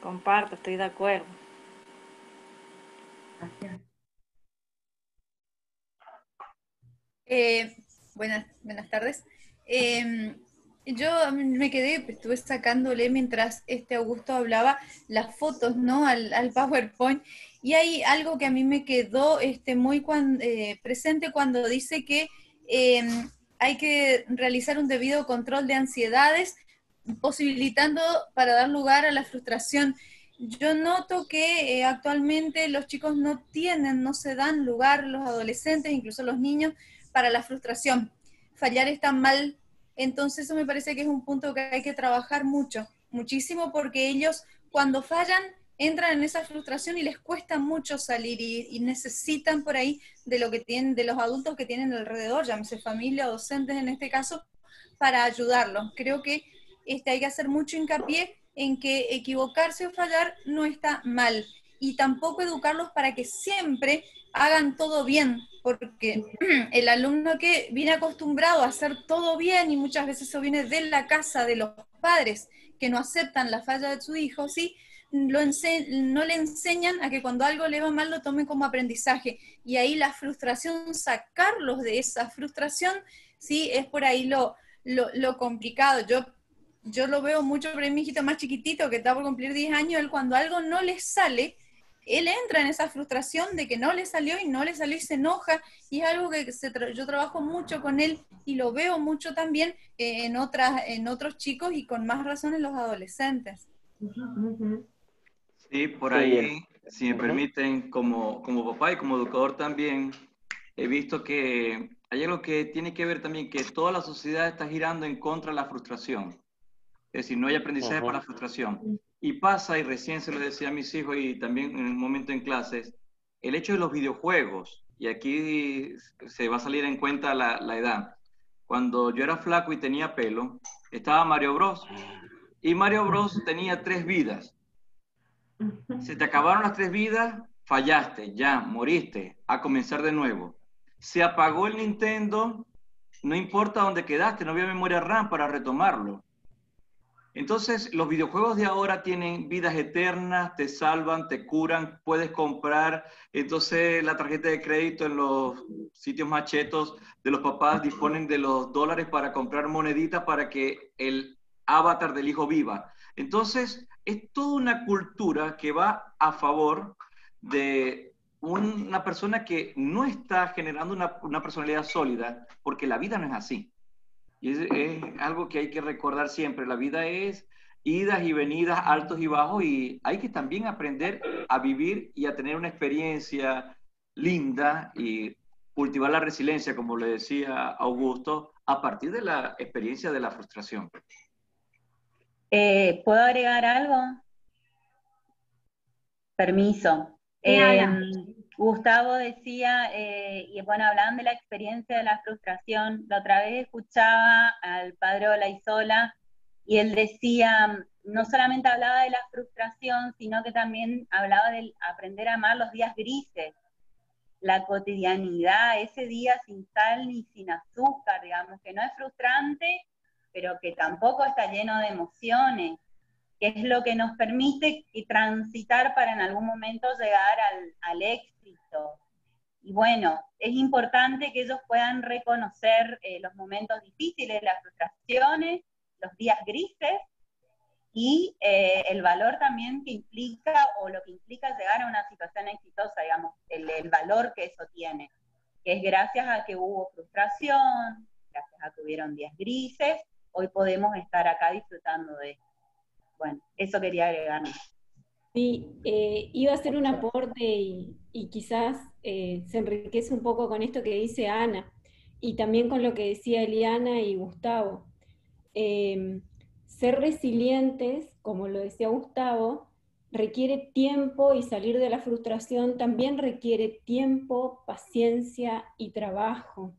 Comparto, estoy de acuerdo. Gracias. Buenas tardes. Yo me estuve sacándole mientras Augusto hablaba las fotos, ¿no? al PowerPoint, y hay algo que a mí me quedó muy presente cuando dice que hay que realizar un debido control de ansiedades, posibilitando para dar lugar a la frustración. Yo noto que actualmente los chicos no se dan lugar, los adolescentes, incluso los niños, para la frustración. Fallar está mal, entonces eso me parece que es un punto que hay que trabajar muchísimo, porque ellos cuando fallan entran en esa frustración y les cuesta mucho salir, y necesitan por ahí de lo que tienen, de los adultos que tienen alrededor, llámese familia o docentes en este caso, para ayudarlos. Creo que hay que hacer mucho hincapié en que equivocarse o fallar no está mal, y tampoco educarlos para que siempre hagan todo bien, porque el alumno que viene acostumbrado a hacer todo bien, y muchas veces eso viene de la casa de los padres que no aceptan la falla de su hijo, ¿sí? No le enseñan a que cuando algo le va mal lo tomen como aprendizaje, y ahí la frustración, sacarlos de esa frustración, ¿sí? Es por ahí lo complicado. Yo yo lo veo mucho, pero mi hijito más chiquitito, que está por cumplir 10 años, él cuando algo no le sale, él entra en esa frustración de que no le salió y no le salió y se enoja, y es algo que yo trabajo mucho con él y lo veo mucho también en otros chicos y con más razón en los adolescentes. Sí, por Sí, ahí, si me ujú. permiten, como papá y como educador también, he visto que hay algo que tiene que ver también, que toda la sociedad está girando en contra de la frustración. Es decir, no hay aprendizaje para la frustración. Y pasa, y recién se lo decía a mis hijos y también en un momento en clases, el hecho de los videojuegos, y aquí se va a salir en cuenta la edad. Cuando yo era flaco y tenía pelo, estaba Mario Bros. Y Mario Bros tenía 3 vidas. Se te acabaron las 3 vidas, fallaste, ya, moriste, a comenzar de nuevo. Se apagó el Nintendo, no importa dónde quedaste, no había memoria RAM para retomarlo. Entonces, los videojuegos de ahora tienen vidas eternas, te salvan, te curan, puedes comprar. Entonces, la tarjeta de crédito en los sitios más chetos de los papás disponen de los dólares para comprar moneditas para que el avatar del hijo viva. Entonces, es toda una cultura que va a favor de una persona que no está generando una personalidad sólida, porque la vida no es así. Y es algo que hay que recordar siempre. La vida es idas y venidas, altos y bajos, y hay que también aprender a vivir y a tener una experiencia linda y cultivar la resiliencia, como le decía Augusto, a partir de la experiencia de la frustración. ¿Puedo agregar algo? Permiso. Sí, Ana. Gustavo decía, y bueno, hablaban de la experiencia de la frustración. La otra vez escuchaba al padre Olaizola y él decía, no solamente hablaba de la frustración, sino que también hablaba de aprender a amar los días grises, la cotidianidad, ese día sin sal ni sin azúcar, digamos, que no es frustrante, pero que tampoco está lleno de emociones, que es lo que nos permite transitar para en algún momento llegar al éxito. Y bueno, es importante que ellos puedan reconocer los momentos difíciles, las frustraciones, los días grises, y el valor también que implica, o lo que implica llegar a una situación exitosa, digamos, el valor que eso tiene, que es gracias a que hubo frustración, gracias a que hubieron días grises, hoy podemos estar acá disfrutando de esto. Bueno, eso quería agregar. Sí, iba a hacer un aporte y quizás se enriquece un poco con esto que dice Ana y también con lo que decía Eliana y Gustavo. Ser resilientes, como lo decía Gustavo, requiere tiempo, y salir de la frustración también requiere tiempo, paciencia y trabajo.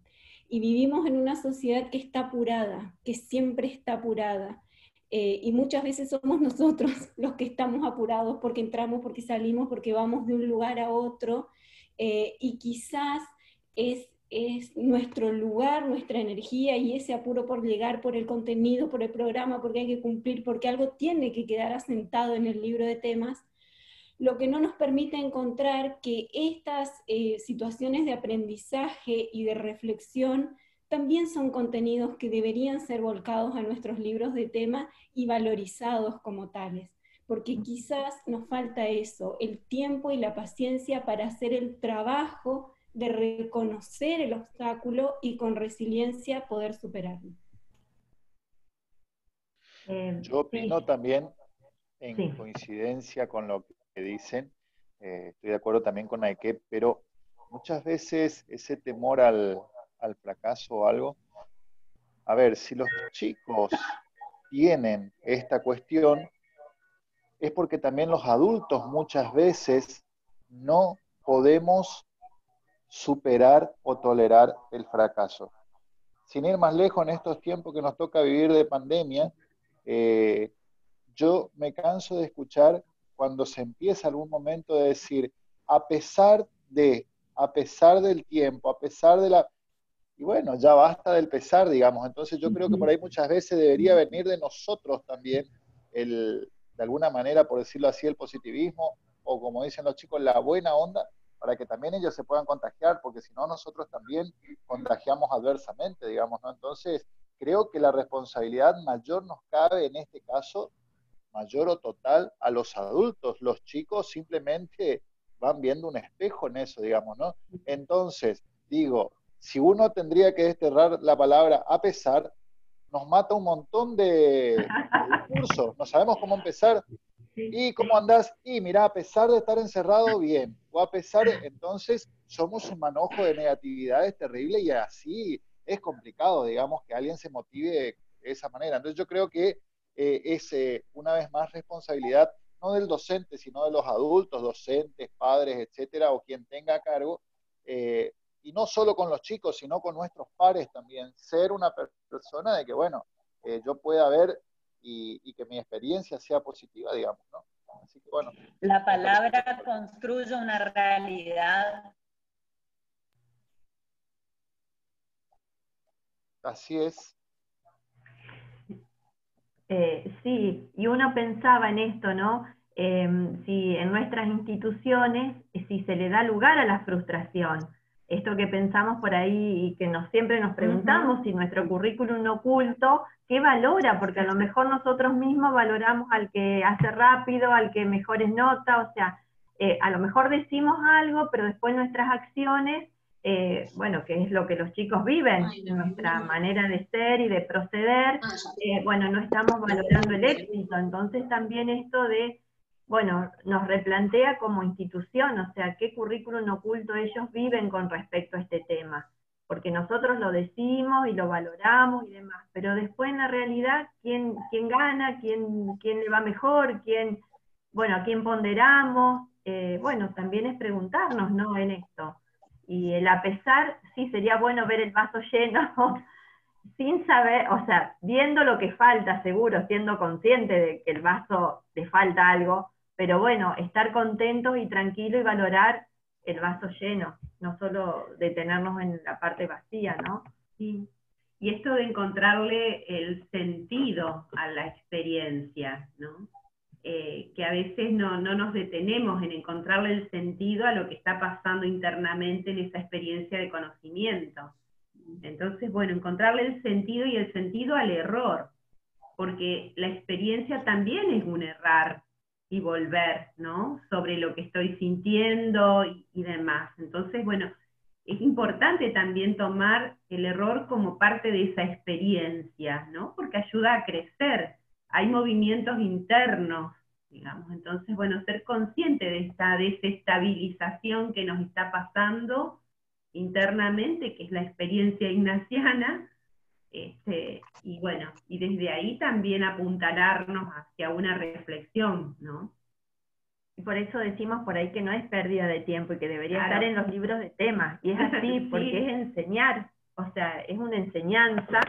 Y vivimos en una sociedad que está apurada, que siempre está apurada. Y muchas veces somos nosotros los que estamos apurados porque entramos, porque salimos, porque vamos de un lugar a otro, y quizás es nuestro lugar, nuestra energía y ese apuro por llegar, por el contenido, por el programa, porque hay que cumplir, porque algo tiene que quedar asentado en el libro de temas, lo que no nos permite encontrar que estas situaciones de aprendizaje y de reflexión también son contenidos que deberían ser volcados a nuestros libros de tema y valorizados como tales, porque quizás nos falta eso, el tiempo y la paciencia para hacer el trabajo de reconocer el obstáculo y con resiliencia poder superarlo. Yo opino también en Sí. coincidencia con lo que dicen, estoy de acuerdo también con Aike, pero muchas veces ese temor al fracaso o algo, a ver, si los chicos tienen esta cuestión, es porque también los adultos muchas veces no podemos superar o tolerar el fracaso. Sin ir más lejos, en estos tiempos que nos toca vivir de pandemia, yo me canso de escuchar cuando se empieza algún momento de decir, a pesar del tiempo, a pesar de la... Y bueno, ya basta del pesar, digamos. Entonces yo creo que por ahí muchas veces debería venir de nosotros también, de alguna manera, por decirlo así, el positivismo, o como dicen los chicos, la buena onda, para que también ellos se puedan contagiar, porque si no nosotros también contagiamos adversamente, digamos, ¿no? Entonces creo que la responsabilidad mayor nos cabe en este caso, mayor o total, a los adultos. Los chicos simplemente van viendo un espejo en eso, digamos, ¿no? Entonces, digo, si uno tendría que desterrar la palabra a pesar, nos mata un montón de discursos, no sabemos cómo empezar. ¿Y cómo andás? Y mira, a pesar de estar encerrado, bien. O a pesar, entonces, somos un manojo de negatividades terrible y así es complicado, digamos, que alguien se motive de esa manera. Entonces yo creo que es, una vez más, responsabilidad no del docente, sino de los adultos, docentes, padres, etcétera, o quien tenga a cargo, y no solo con los chicos, sino con nuestros pares también, ser una persona de que, bueno, yo pueda ver y que mi experiencia sea positiva, digamos, ¿no? Así que, bueno. La palabra construye una realidad. Así es. Sí, y uno pensaba en esto, ¿no? Si en nuestras instituciones, si se le da lugar a la frustración, esto que pensamos por ahí y que siempre nos preguntamos, si nuestro currículum oculto, ¿qué valora? Porque a lo mejor nosotros mismos valoramos al que hace rápido, al que mejores notas, o sea, a lo mejor decimos algo, pero después nuestras acciones, bueno, que es lo que los chicos viven, nuestra manera de ser y de proceder, bueno, no estamos valorando el éxito. Entonces también esto de, bueno, nos replantea como institución, o sea, qué currículum oculto ellos viven con respecto a este tema, porque nosotros lo decimos y lo valoramos y demás, pero después en la realidad, ¿quién gana? ¿Quién le va mejor? Bueno, ¿a quién ponderamos? Bueno, también es preguntarnos, ¿no?, en esto. Y el a pesar, sí, sería bueno ver el vaso lleno, sin saber, o sea, viendo lo que falta, seguro, siendo consciente de que el vaso le falta algo, pero bueno, estar contentos y tranquilos y valorar el vaso lleno, no solo detenernos en la parte vacía, ¿no? Sí. Y esto de encontrarle el sentido a la experiencia, ¿no? Que a veces no nos detenemos en encontrarle el sentido a lo que está pasando internamente en esa experiencia de conocimiento. Entonces, bueno, encontrarle el sentido y el sentido al error, porque la experiencia también es un errar y volver, ¿no?, sobre lo que estoy sintiendo y demás. Entonces, bueno, es importante también tomar el error como parte de esa experiencia, ¿no?, porque ayuda a crecer. Hay movimientos internos, digamos. Entonces, bueno, ser consciente de esta desestabilización que nos está pasando internamente, que es la experiencia ignaciana, y bueno, y desde ahí también apuntalarnos hacia una reflexión, ¿no? Y por eso decimos por ahí que no es pérdida de tiempo y que debería Claro. estar en los libros de temas, y es así, Sí. porque es enseñar, o sea, es una enseñanza,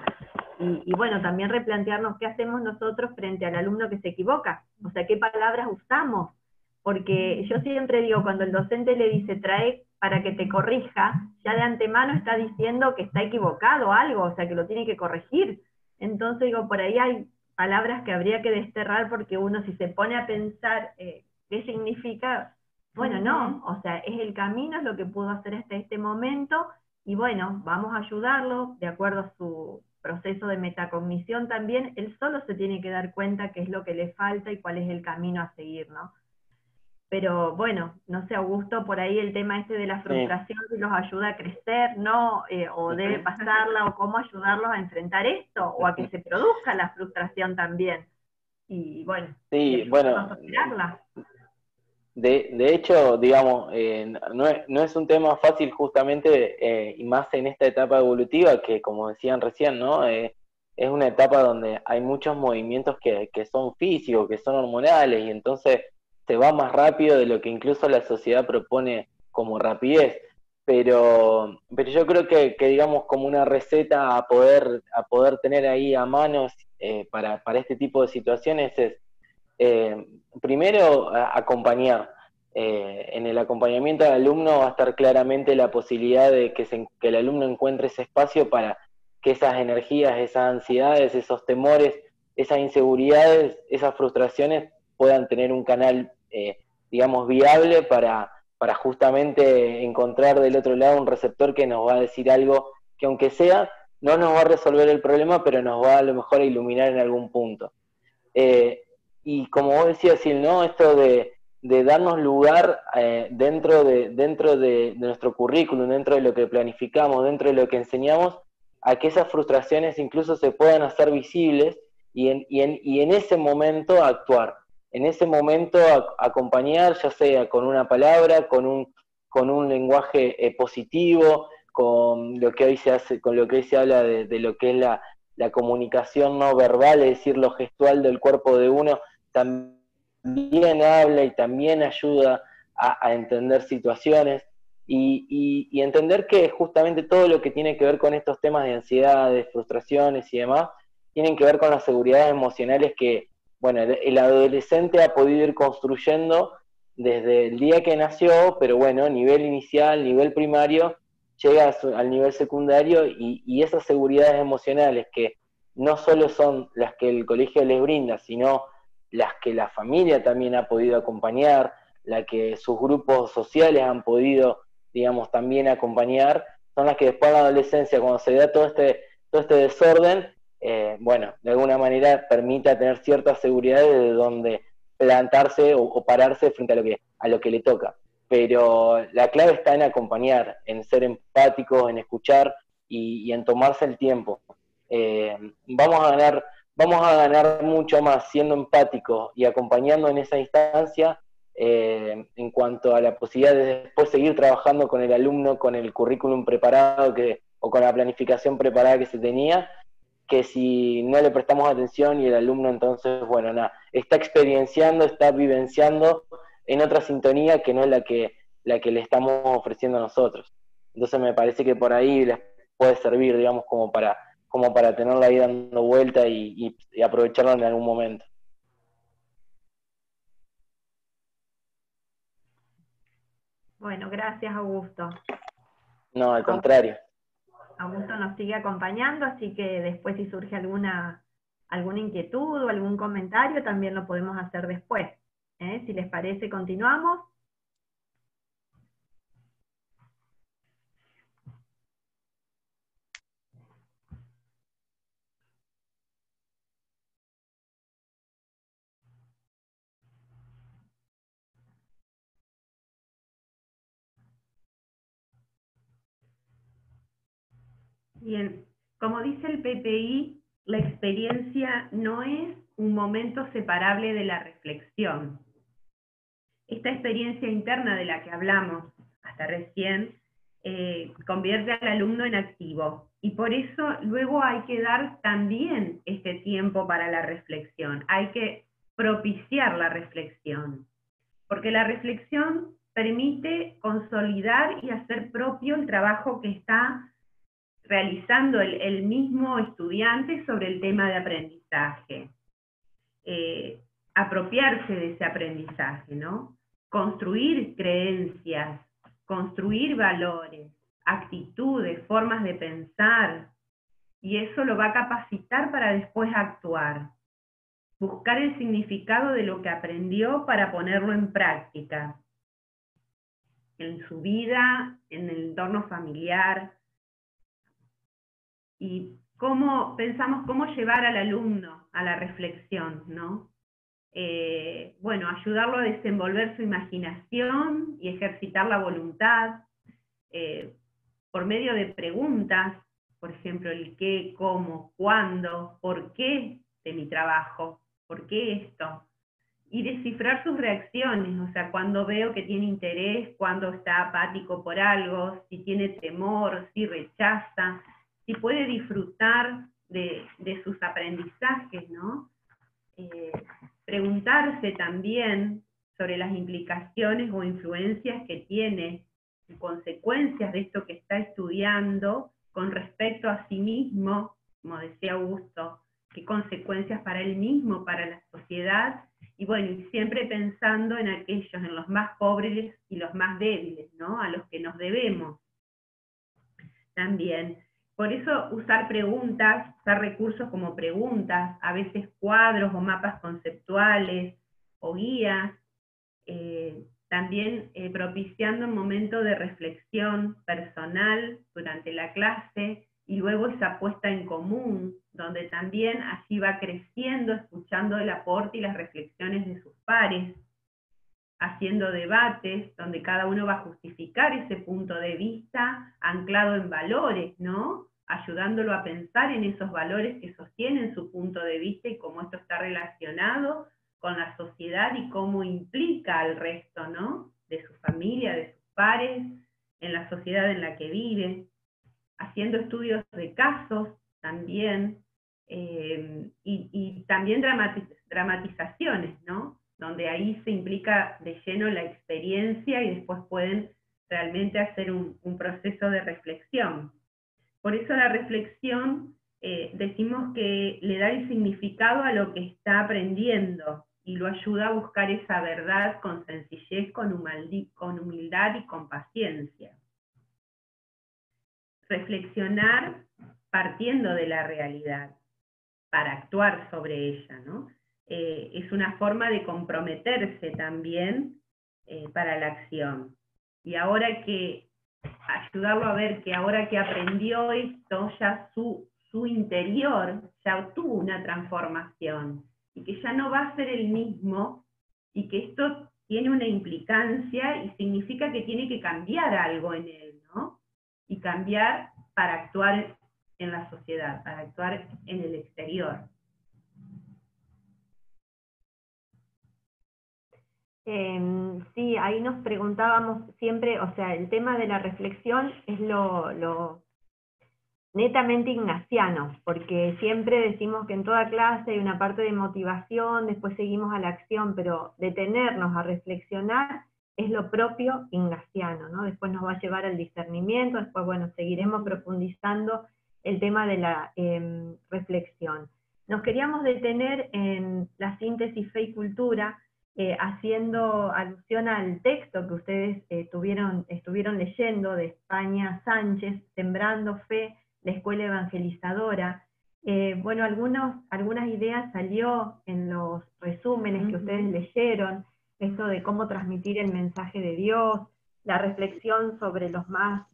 y bueno, también replantearnos qué hacemos nosotros frente al alumno que se equivoca, o sea, qué palabras usamos, porque yo siempre digo, cuando el docente le dice, trae para que te corrija, ya de antemano está diciendo que está equivocado algo, o sea, que lo tiene que corregir. Entonces digo, por ahí hay palabras que habría que desterrar, porque uno, si se pone a pensar qué significa, bueno, no, o sea, es el camino, es lo que pudo hacer hasta este momento, y bueno, vamos a ayudarlo de acuerdo a su proceso de metacognición también. Él solo se tiene que dar cuenta qué es lo que le falta y cuál es el camino a seguir, ¿no? Pero bueno, no sé, Augusto, por ahí el tema este de la frustración, si los ayuda a crecer, ¿no? O debe pasarla, o cómo ayudarlos a enfrentar esto, o a que se produzca la frustración también. Y bueno, sí, bueno, superarla. de hecho, digamos, no es un tema fácil justamente, y más en esta etapa evolutiva que, como decían recién, ¿no? Es una etapa donde hay muchos movimientos que son físicos, que son hormonales, y entonces se va más rápido de lo que incluso la sociedad propone como rapidez. Pero yo creo que digamos, como una receta a poder tener ahí a manos para este tipo de situaciones es, primero, acompañar. En el acompañamiento al alumno va a estar claramente la posibilidad de que el alumno encuentre ese espacio para que esas energías, esas ansiedades, esos temores, esas inseguridades, esas frustraciones puedan tener un canal, digamos, viable para justamente encontrar del otro lado un receptor que nos va a decir algo que, aunque sea, no nos va a resolver el problema, pero nos va a lo mejor a iluminar en algún punto. Y como vos decías, Sil, ¿no? Esto de darnos lugar dentro de nuestro currículum, dentro de lo que planificamos, dentro de lo que enseñamos, a que esas frustraciones incluso se puedan hacer visibles y en ese momento actuar. En ese momento acompañar, ya sea con una palabra, con un lenguaje positivo, con lo que hoy se hace, con lo que hoy se habla de lo que es la comunicación no verbal, es decir, lo gestual del cuerpo de uno, también habla y también ayuda a entender situaciones y entender que justamente todo lo que tiene que ver con estos temas de ansiedades, frustraciones y demás, tienen que ver con las seguridades emocionales que, bueno, el adolescente ha podido ir construyendo desde el día que nació, pero bueno, nivel inicial, nivel primario, llega al nivel secundario y esas seguridades emocionales que no solo son las que el colegio les brinda, sino las que la familia también ha podido acompañar, la que sus grupos sociales han podido, digamos, también acompañar, son las que después en la adolescencia, cuando se da todo este desorden, bueno, de alguna manera permite tener ciertas seguridades de donde plantarse o pararse frente a lo que le toca. Pero la clave está en acompañar, en ser empáticos, en escuchar y en tomarse el tiempo. Vamos a ganar mucho más siendo empáticos y acompañando en esa instancia en cuanto a la posibilidad de después seguir trabajando con el alumno, con el currículum preparado o con la planificación preparada que se tenía, que si no le prestamos atención y el alumno entonces, bueno, nada, está experienciando, está vivenciando en otra sintonía que no es la que le estamos ofreciendo nosotros. Entonces me parece que por ahí les puede servir, digamos, como para tenerla ahí dando vuelta y aprovecharlo en algún momento. Bueno, gracias, Augusto. No, al contrario. Augusto nos sigue acompañando, así que después si surge alguna inquietud o algún comentario, también lo podemos hacer después. Si les parece, continuamos. Bien, como dice el PPI, la experiencia no es un momento separable de la reflexión. Esta experiencia interna de la que hablamos hasta recién convierte al alumno en activo, y por eso luego hay que dar también este tiempo para la reflexión, hay que propiciar la reflexión, porque la reflexión permite consolidar y hacer propio el trabajo que está realizando el mismo estudiante sobre el tema de aprendizaje. Apropiarse de ese aprendizaje, ¿no? Construir creencias, construir valores, actitudes, formas de pensar, y eso lo va a capacitar para después actuar. Buscar el significado de lo que aprendió para ponerlo en práctica, en su vida, en el entorno familiar, y pensamos cómo llevar al alumno a la reflexión, ¿no? Bueno, ayudarlo a desenvolver su imaginación y ejercitar la voluntad por medio de preguntas, por ejemplo, el qué, cómo, cuándo, por qué de mi trabajo, por qué esto, y descifrar sus reacciones, o sea, cuando veo que tiene interés, cuando está apático por algo, si tiene temor, si rechaza, si puede disfrutar de sus aprendizajes, ¿no? Preguntarse también sobre las implicaciones o influencias que tiene, consecuencias de esto que está estudiando con respecto a sí mismo, como decía Augusto, qué consecuencias para él mismo, para la sociedad, y bueno, y siempre pensando en aquellos, en los más pobres y los más débiles, ¿no? A los que nos debemos también. Por eso usar preguntas, usar recursos como preguntas, a veces cuadros o mapas conceptuales o guías, también propiciando un momento de reflexión personal durante la clase y luego esa puesta en común, donde también allí va creciendo, escuchando el aporte y las reflexiones de sus pares, haciendo debates, donde cada uno va a justificar ese punto de vista anclado en valores, ¿no? Ayudándolo a pensar en esos valores que sostienen su punto de vista y cómo esto está relacionado con la sociedad y cómo implica al resto, ¿no? De su familia, de sus pares, en la sociedad en la que vive, haciendo estudios de casos también, y también dramatizaciones, ¿no? Donde ahí se implica de lleno la experiencia y después pueden realmente hacer un proceso de reflexión. Por eso la reflexión, decimos que le da el significado a lo que está aprendiendo y lo ayuda a buscar esa verdad con sencillez, con humildad y con paciencia. Reflexionar partiendo de la realidad para actuar sobre ella, ¿no? Es una forma de comprometerse también para la acción. Y ahora ayudarlo a ver que ahora que aprendió esto, ya su interior ya tuvo una transformación, y que ya no va a ser el mismo, y que esto tiene una implicancia y significa que tiene que cambiar algo en él, ¿no? Y cambiar para actuar en la sociedad, para actuar en el exterior. Sí, ahí nos preguntábamos siempre, o sea, el tema de la reflexión es lo netamente ignaciano, porque siempre decimos que en toda clase hay una parte de motivación, después seguimos a la acción, pero detenernos a reflexionar es lo propio ignaciano, ¿no? Después nos va a llevar al discernimiento, después, bueno, seguiremos profundizando el tema de la reflexión. Nos queríamos detener en la síntesis fe y cultura, haciendo alusión al texto que ustedes estuvieron leyendo de España Sánchez, Sembrando Fe, la escuela evangelizadora. Bueno, algunas ideas salió en los resúmenes que ustedes leyeron, esto de cómo transmitir el mensaje de Dios, la reflexión sobre los más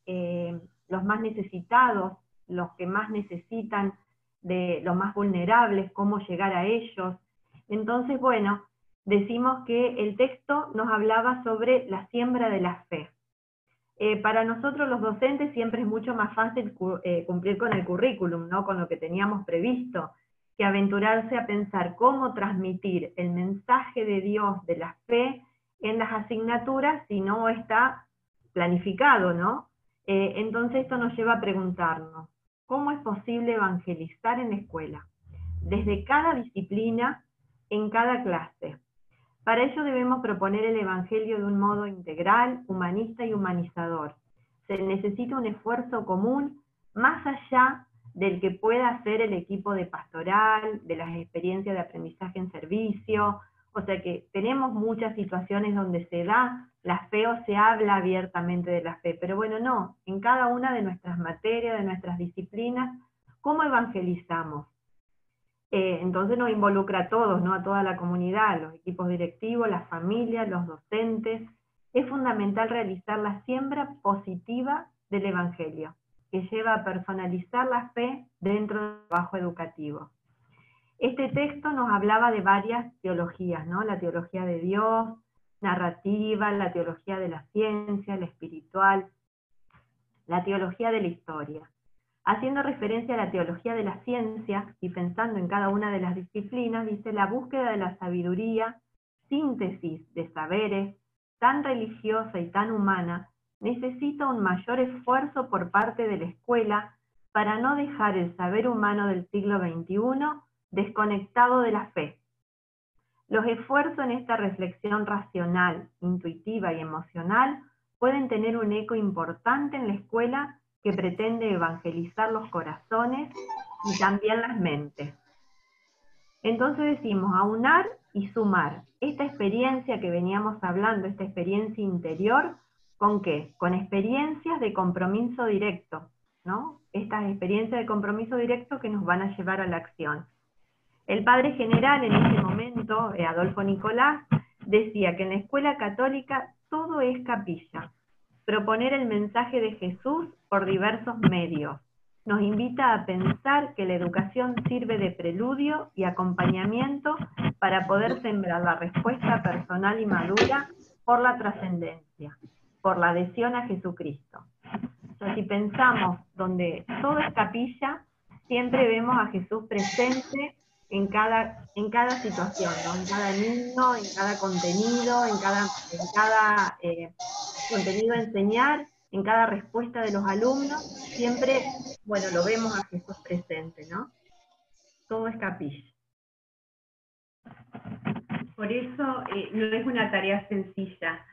necesitados, los que más necesitan, de los más vulnerables, cómo llegar a ellos. Entonces, bueno, decimos que el texto nos hablaba sobre la siembra de la fe. Para nosotros los docentes siempre es mucho más fácil cumplir con el currículum, ¿no? Con lo que teníamos previsto, que aventurarse a pensar cómo transmitir el mensaje de Dios, de la fe, en las asignaturas si no está planificado, ¿no? Entonces esto nos lleva a preguntarnos, ¿cómo es posible evangelizar en la escuela? Desde cada disciplina, en cada clase. Para ello debemos proponer el Evangelio de un modo integral, humanista y humanizador. Se necesita un esfuerzo común más allá del que pueda hacer el equipo de pastoral, de las experiencias de aprendizaje en servicio. O sea que tenemos muchas situaciones donde se da la fe o se habla abiertamente de la fe, pero bueno, no, en cada una de nuestras materias, de nuestras disciplinas, ¿cómo evangelizamos? Entonces nos involucra a todos, ¿no? A toda la comunidad, los equipos directivos, las familias, los docentes. Es fundamental realizar la siembra positiva del Evangelio, que lleva a personalizar la fe dentro del trabajo educativo. Este texto nos hablaba de varias teologías, ¿no? La teología de Dios, narrativa, la teología de la ciencia, la espiritual, la teología de la historia. Haciendo referencia a la teología de la ciencia, y pensando en cada una de las disciplinas, dice: la búsqueda de la sabiduría, síntesis de saberes, tan religiosa y tan humana, necesita un mayor esfuerzo por parte de la escuela para no dejar el saber humano del siglo XXI desconectado de la fe. Los esfuerzos en esta reflexión racional, intuitiva y emocional pueden tener un eco importante en la escuela que pretende evangelizar los corazones y también las mentes. Entonces decimos aunar y sumar esta experiencia que veníamos hablando, esta experiencia interior, ¿con qué? Con experiencias de compromiso directo, ¿no? Estas experiencias de compromiso directo que nos van a llevar a la acción. El padre general en ese momento, Adolfo Nicolás, decía que en la escuela católica todo es capilla. Proponer el mensaje de Jesús por diversos medios. nos invita a pensar que la educación sirve de preludio y acompañamiento para poder sembrar la respuesta personal y madura por la trascendencia, por la adhesión a Jesucristo. O sea, si pensamos donde todo es capilla, siempre vemos a Jesús presente en cada situación, ¿no? En cada niño, en cada contenido, en cada contenido a enseñar, en cada respuesta de los alumnos, siempre, bueno, lo vemos a Jesús presente, ¿no? Todo es capilla. Por eso no es una tarea sencilla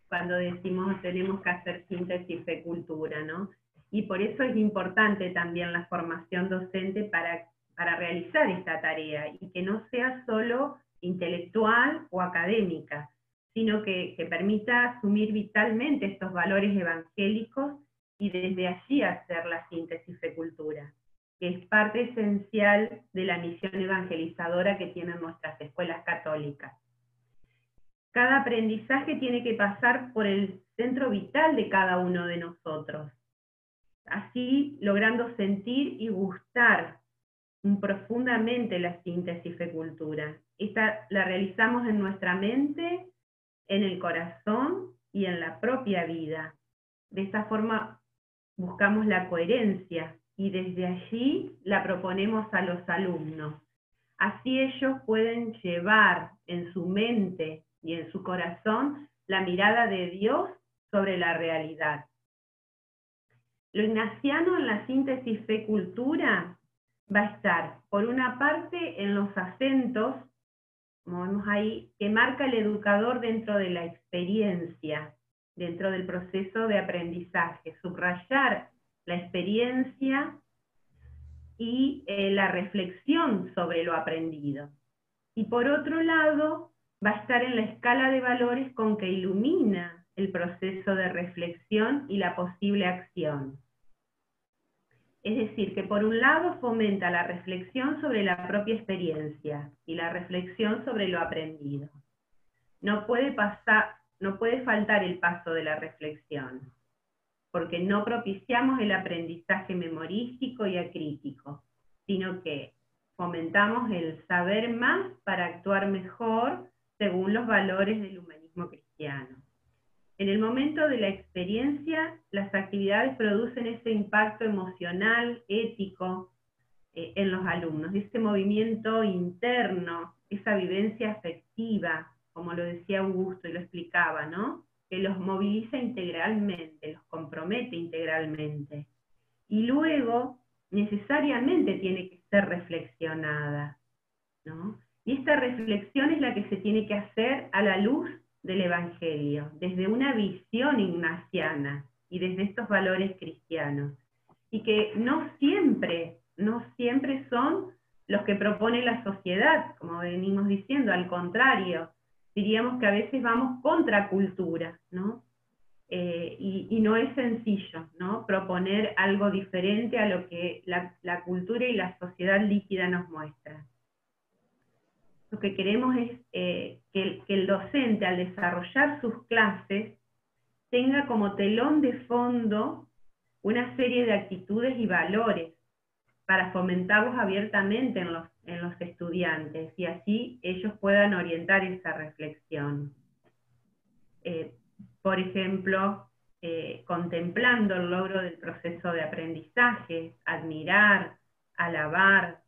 cuando decimos tenemos que hacer síntesis de cultura, ¿no? Y por eso es importante también la formación docente para realizar esta tarea, y que no sea solo intelectual o académica, sino que permita asumir vitalmente estos valores evangélicos y desde allí hacer la síntesis de cultura, que es parte esencial de la misión evangelizadora que tienen nuestras escuelas católicas. Cada aprendizaje tiene que pasar por el centro vital de cada uno de nosotros, así logrando sentir y gustar profundamente la síntesis de cultura. Esta la realizamos en nuestra mente, en el corazón y en la propia vida. De esa forma buscamos la coherencia y desde allí la proponemos a los alumnos. Así ellos pueden llevar en su mente y en su corazón la mirada de Dios sobre la realidad. Lo ignaciano en la síntesis fe cultura va a estar, por una parte, en los acentos, como vemos ahí, que marca el educador dentro de la experiencia, dentro del proceso de aprendizaje, subrayar la experiencia y la reflexión sobre lo aprendido. Y por otro lado, va a estar en la escala de valores con que ilumina el proceso de reflexión y la posible acción. Es decir, que por un lado fomenta la reflexión sobre la propia experiencia y la reflexión sobre lo aprendido. No puede faltar el paso de la reflexión, porque no propiciamos el aprendizaje memorístico y acrítico, sino que fomentamos el saber más para actuar mejor según los valores del humanismo cristiano. En el momento de la experiencia, las actividades producen ese impacto emocional, ético, en los alumnos, ese movimiento interno, esa vivencia afectiva, como lo decía Augusto y lo explicaba, ¿no? Que los moviliza integralmente, los compromete integralmente. Y luego, necesariamente tiene que ser reflexionada, ¿no? Y esta reflexión es la que se tiene que hacer a la luz del Evangelio, desde una visión ignaciana y desde estos valores cristianos, y que no siempre son los que propone la sociedad, como venimos diciendo, al contrario, diríamos que a veces vamos contra cultura, ¿no? Y no es sencillo, ¿no? Proponer algo diferente a lo que la cultura y la sociedad líquida nos muestran. Lo que queremos es que el docente, al desarrollar sus clases, tenga como telón de fondo una serie de actitudes y valores para fomentarlos abiertamente en los estudiantes, y así ellos puedan orientar esa reflexión. Por ejemplo, contemplando el logro del proceso de aprendizaje, admirar, alabar,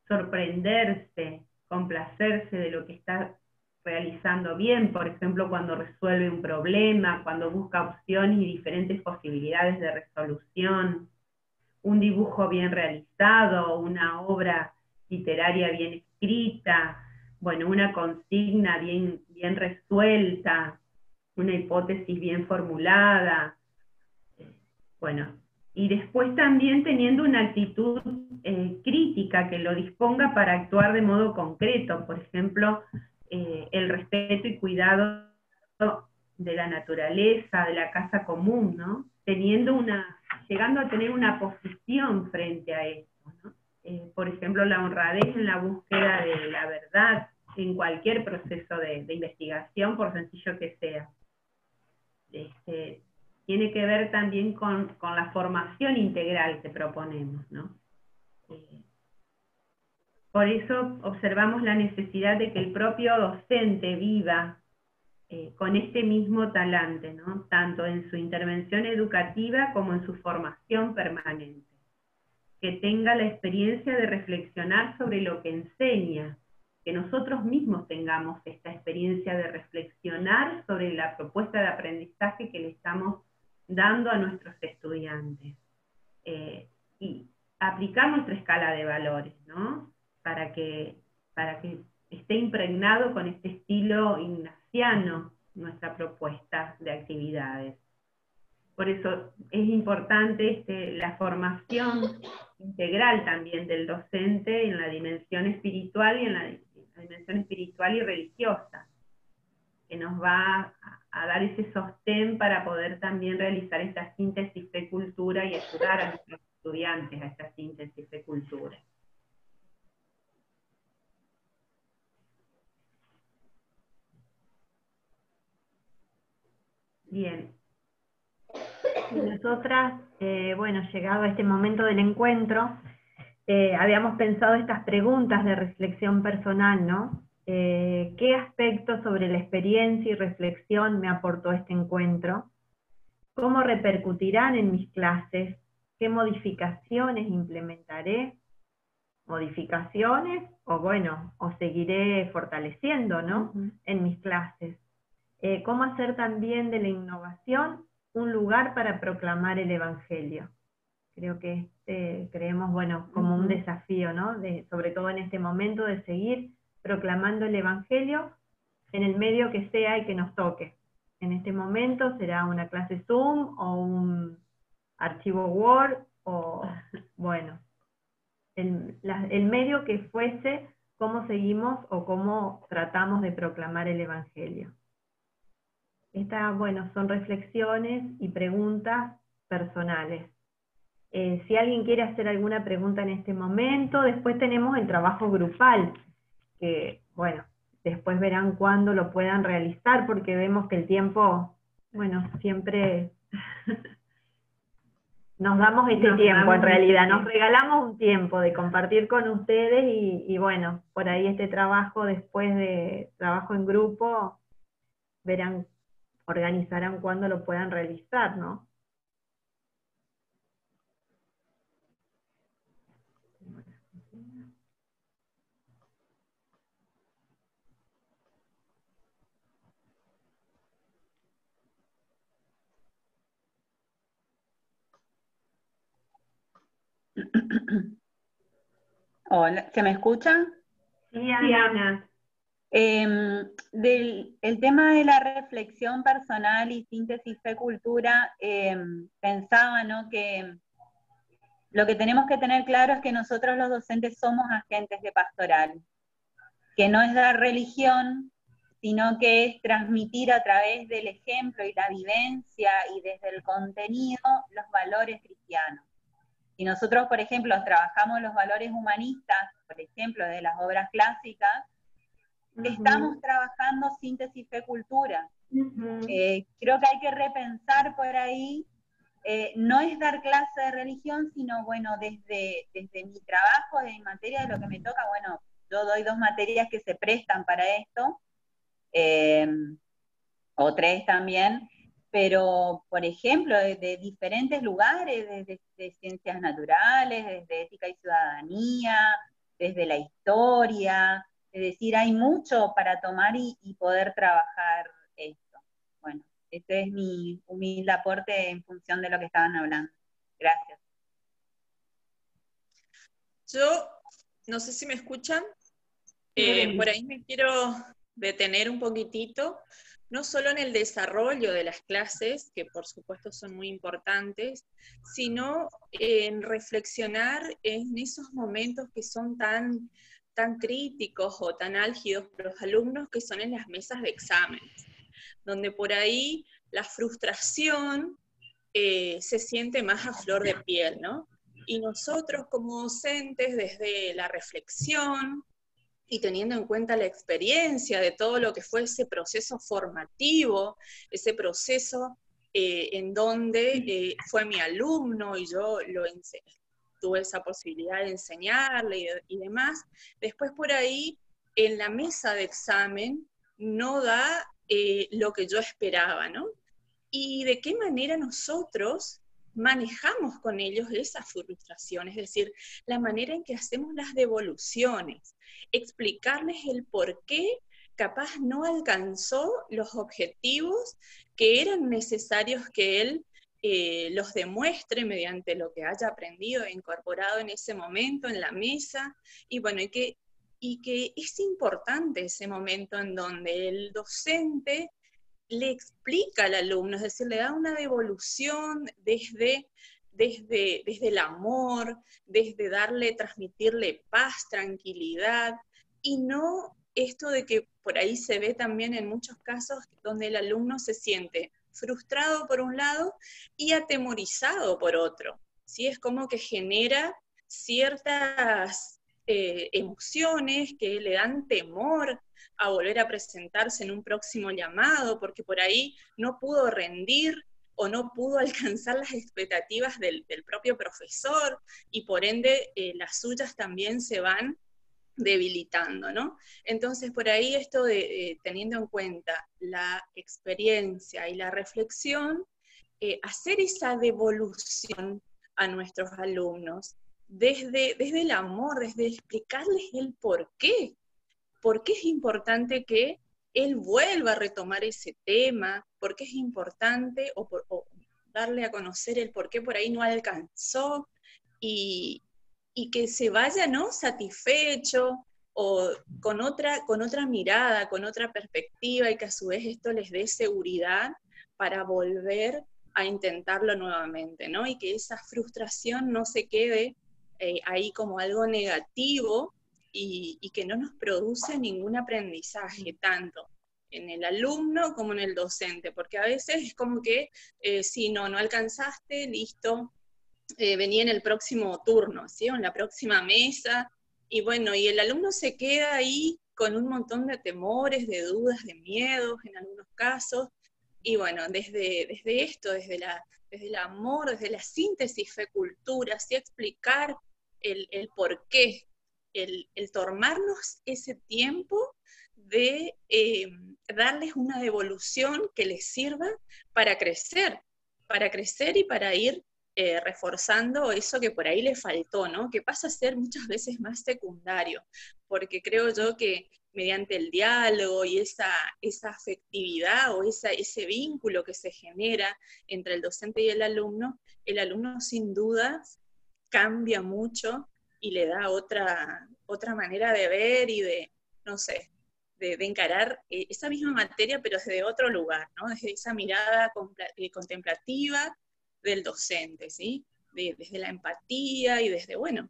sorprenderse, complacerse de lo que está realizando bien, por ejemplo, cuando resuelve un problema, cuando busca opciones y diferentes posibilidades de resolución, un dibujo bien realizado, una obra literaria bien escrita, bueno, una consigna bien resuelta, una hipótesis bien formulada, bueno, y después también teniendo una actitud crítica que lo disponga para actuar de modo concreto, por ejemplo, el respeto y cuidado de la naturaleza, de la casa común, ¿no? Llegando a tener una posición frente a esto, ¿no? Por ejemplo, la honradez en la búsqueda de la verdad en cualquier proceso de investigación, por sencillo que sea. tiene que ver también con la formación integral que proponemos, ¿no? Por eso observamos la necesidad de que el propio docente viva con este mismo talante, ¿no? Tanto en su intervención educativa como en su formación permanente. Que tenga la experiencia de reflexionar sobre lo que enseña, que nosotros mismos tengamos esta experiencia de reflexionar sobre la propuesta de aprendizaje que le estamos dando a nuestros estudiantes. Y aplicar nuestra escala de valores, ¿no? Para que esté impregnado con este estilo ignaciano nuestra propuesta de actividades. Por eso es importante la formación integral también del docente en la dimensión espiritual y en la dimensión espiritual y religiosa, que nos va a dar ese sostén para poder también realizar esta síntesis fe-cultura y ayudar a nuestros estudiantes a esta síntesis fe-cultura. Bien. Y nosotras, bueno, llegado a este momento del encuentro, habíamos pensado estas preguntas de reflexión personal, ¿no? ¿Qué aspectos sobre la experiencia y reflexión me aportó este encuentro? ¿Cómo repercutirán en mis clases? ¿Qué modificaciones implementaré? ¿Modificaciones? O bueno, o seguiré fortaleciendo, ¿no? En mis clases. ¿Cómo hacer también de la innovación un lugar para proclamar el Evangelio? Creo que creemos, bueno, como un desafío, ¿no? Sobre todo en este momento, de seguir proclamando el Evangelio en el medio que sea y que nos toque. En este momento será una clase Zoom o un archivo Word o, bueno, el medio que fuese, cómo seguimos o cómo tratamos de proclamar el Evangelio. Estas, bueno, son reflexiones y preguntas personales. Si alguien quiere hacer alguna pregunta en este momento, después tenemos el trabajo grupal, que, bueno, después verán cuándo lo puedan realizar, porque vemos que el tiempo, bueno, siempre nos damos este tiempo, en realidad, nos regalamos un tiempo de compartir con ustedes y bueno, por ahí este trabajo, después de trabajo en grupo, verán, organizarán cuándo lo puedan realizar, ¿no? Hola, ¿se me escucha? Sí, Ana. El tema de la reflexión personal y síntesis fe-cultura, pensaba, ¿no?, que lo que tenemos que tener claro es que nosotros los docentes somos agentes de pastoral, que no es dar religión, sino que es transmitir a través del ejemplo y la vivencia y desde el contenido los valores cristianos. Si nosotros, por ejemplo, trabajamos los valores humanistas, por ejemplo, de las obras clásicas, estamos trabajando síntesis fe-cultura. Creo que hay que repensar por ahí, no es dar clase de religión, sino, bueno, desde mi trabajo, de mi materia, de lo que me toca, bueno, yo doy 2 materias que se prestan para esto, o 3 también, pero, por ejemplo, de diferentes lugares, desde ciencias naturales, desde ética y ciudadanía, desde la historia, es decir, hay mucho para tomar y poder trabajar esto. Bueno, este es mi humilde aporte en función de lo que estaban hablando. Gracias. Yo, no sé si me escuchan, por ahí me quiero detener un poquitito, no solo en el desarrollo de las clases, que por supuesto son muy importantes, sino en reflexionar en esos momentos que son tan críticos o tan álgidos para los alumnos, que son en las mesas de exámenes, donde por ahí la frustración se siente más a flor de piel, ¿no? Y nosotros como docentes, desde la reflexión, y teniendo en cuenta la experiencia de todo lo que fue ese proceso formativo, ese proceso en donde fue mi alumno y yo tuve esa posibilidad de enseñarle y demás. Después por ahí, en la mesa de examen, no da lo que yo esperaba, ¿no? Y de qué manera nosotros manejamos con ellos esa frustración, es decir, la manera en que hacemos las devoluciones, explicarles el por qué capaz no alcanzó los objetivos que eran necesarios que él los demuestre mediante lo que haya aprendido e incorporado en ese momento en la mesa, y bueno, y que es importante ese momento en donde el docente le explica al alumno, es decir, le da una devolución desde el amor, desde transmitirle paz, tranquilidad, y no esto de que por ahí se ve también en muchos casos donde el alumno se siente frustrado por un lado y atemorizado por otro, ¿sí? Es como que genera ciertas emociones que le dan temor a volver a presentarse en un próximo llamado, porque por ahí no pudo rendir o no pudo alcanzar las expectativas del propio profesor, y por ende las suyas también se van debilitando, ¿no? Entonces, por ahí esto de teniendo en cuenta la experiencia y la reflexión, hacer esa devolución a nuestros alumnos desde el amor, desde explicarles el por qué es importante que él vuelva a retomar ese tema, por qué es importante, o darle a conocer el por qué por ahí no alcanzó, y que se vaya, ¿no?, satisfecho, o con otra mirada, con otra perspectiva, y que a su vez esto les dé seguridad para volver a intentarlo nuevamente, ¿no? Y que esa frustración no se quede ahí como algo negativo, y que no nos produce ningún aprendizaje, tanto en el alumno como en el docente, porque a veces es como que si no alcanzaste, listo, venía en el próximo turno, ¿sí? O en la próxima mesa, y bueno, y el alumno se queda ahí con un montón de temores, de dudas, de miedos en algunos casos, y bueno, desde esto, desde el amor, desde la síntesis fe-cultura, ¿sí? Explicar el por qué, el tomarnos ese tiempo de darles una devolución que les sirva para crecer y para ir reforzando eso que por ahí le faltó, ¿no? Que pasa a ser muchas veces más secundario, porque creo yo que mediante el diálogo y esa afectividad o ese vínculo que se genera entre el docente y el alumno sin duda cambia mucho y le da otra manera de ver y de, no sé, de encarar esa misma materia, pero desde otro lugar, ¿no? Desde esa mirada contemplativa del docente, ¿sí? Desde la empatía y desde, bueno,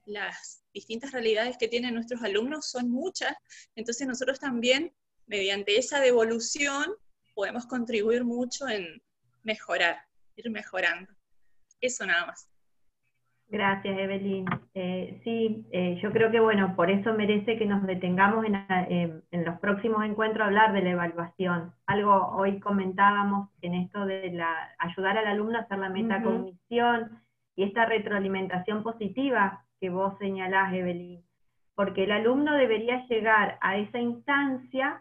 las distintas realidades que tienen nuestros alumnos son muchas, entonces nosotros también, mediante esa devolución, podemos contribuir mucho en mejorar, ir mejorando. Eso nada más. Gracias, Evelyn. Sí, yo creo que, bueno, por eso merece que nos detengamos en los próximos encuentros a hablar de la evaluación. Algo hoy comentábamos en esto de ayudar al alumno a hacer la metacognición y esta retroalimentación positiva que vos señalás, Evelyn. Porque el alumno debería llegar a esa instancia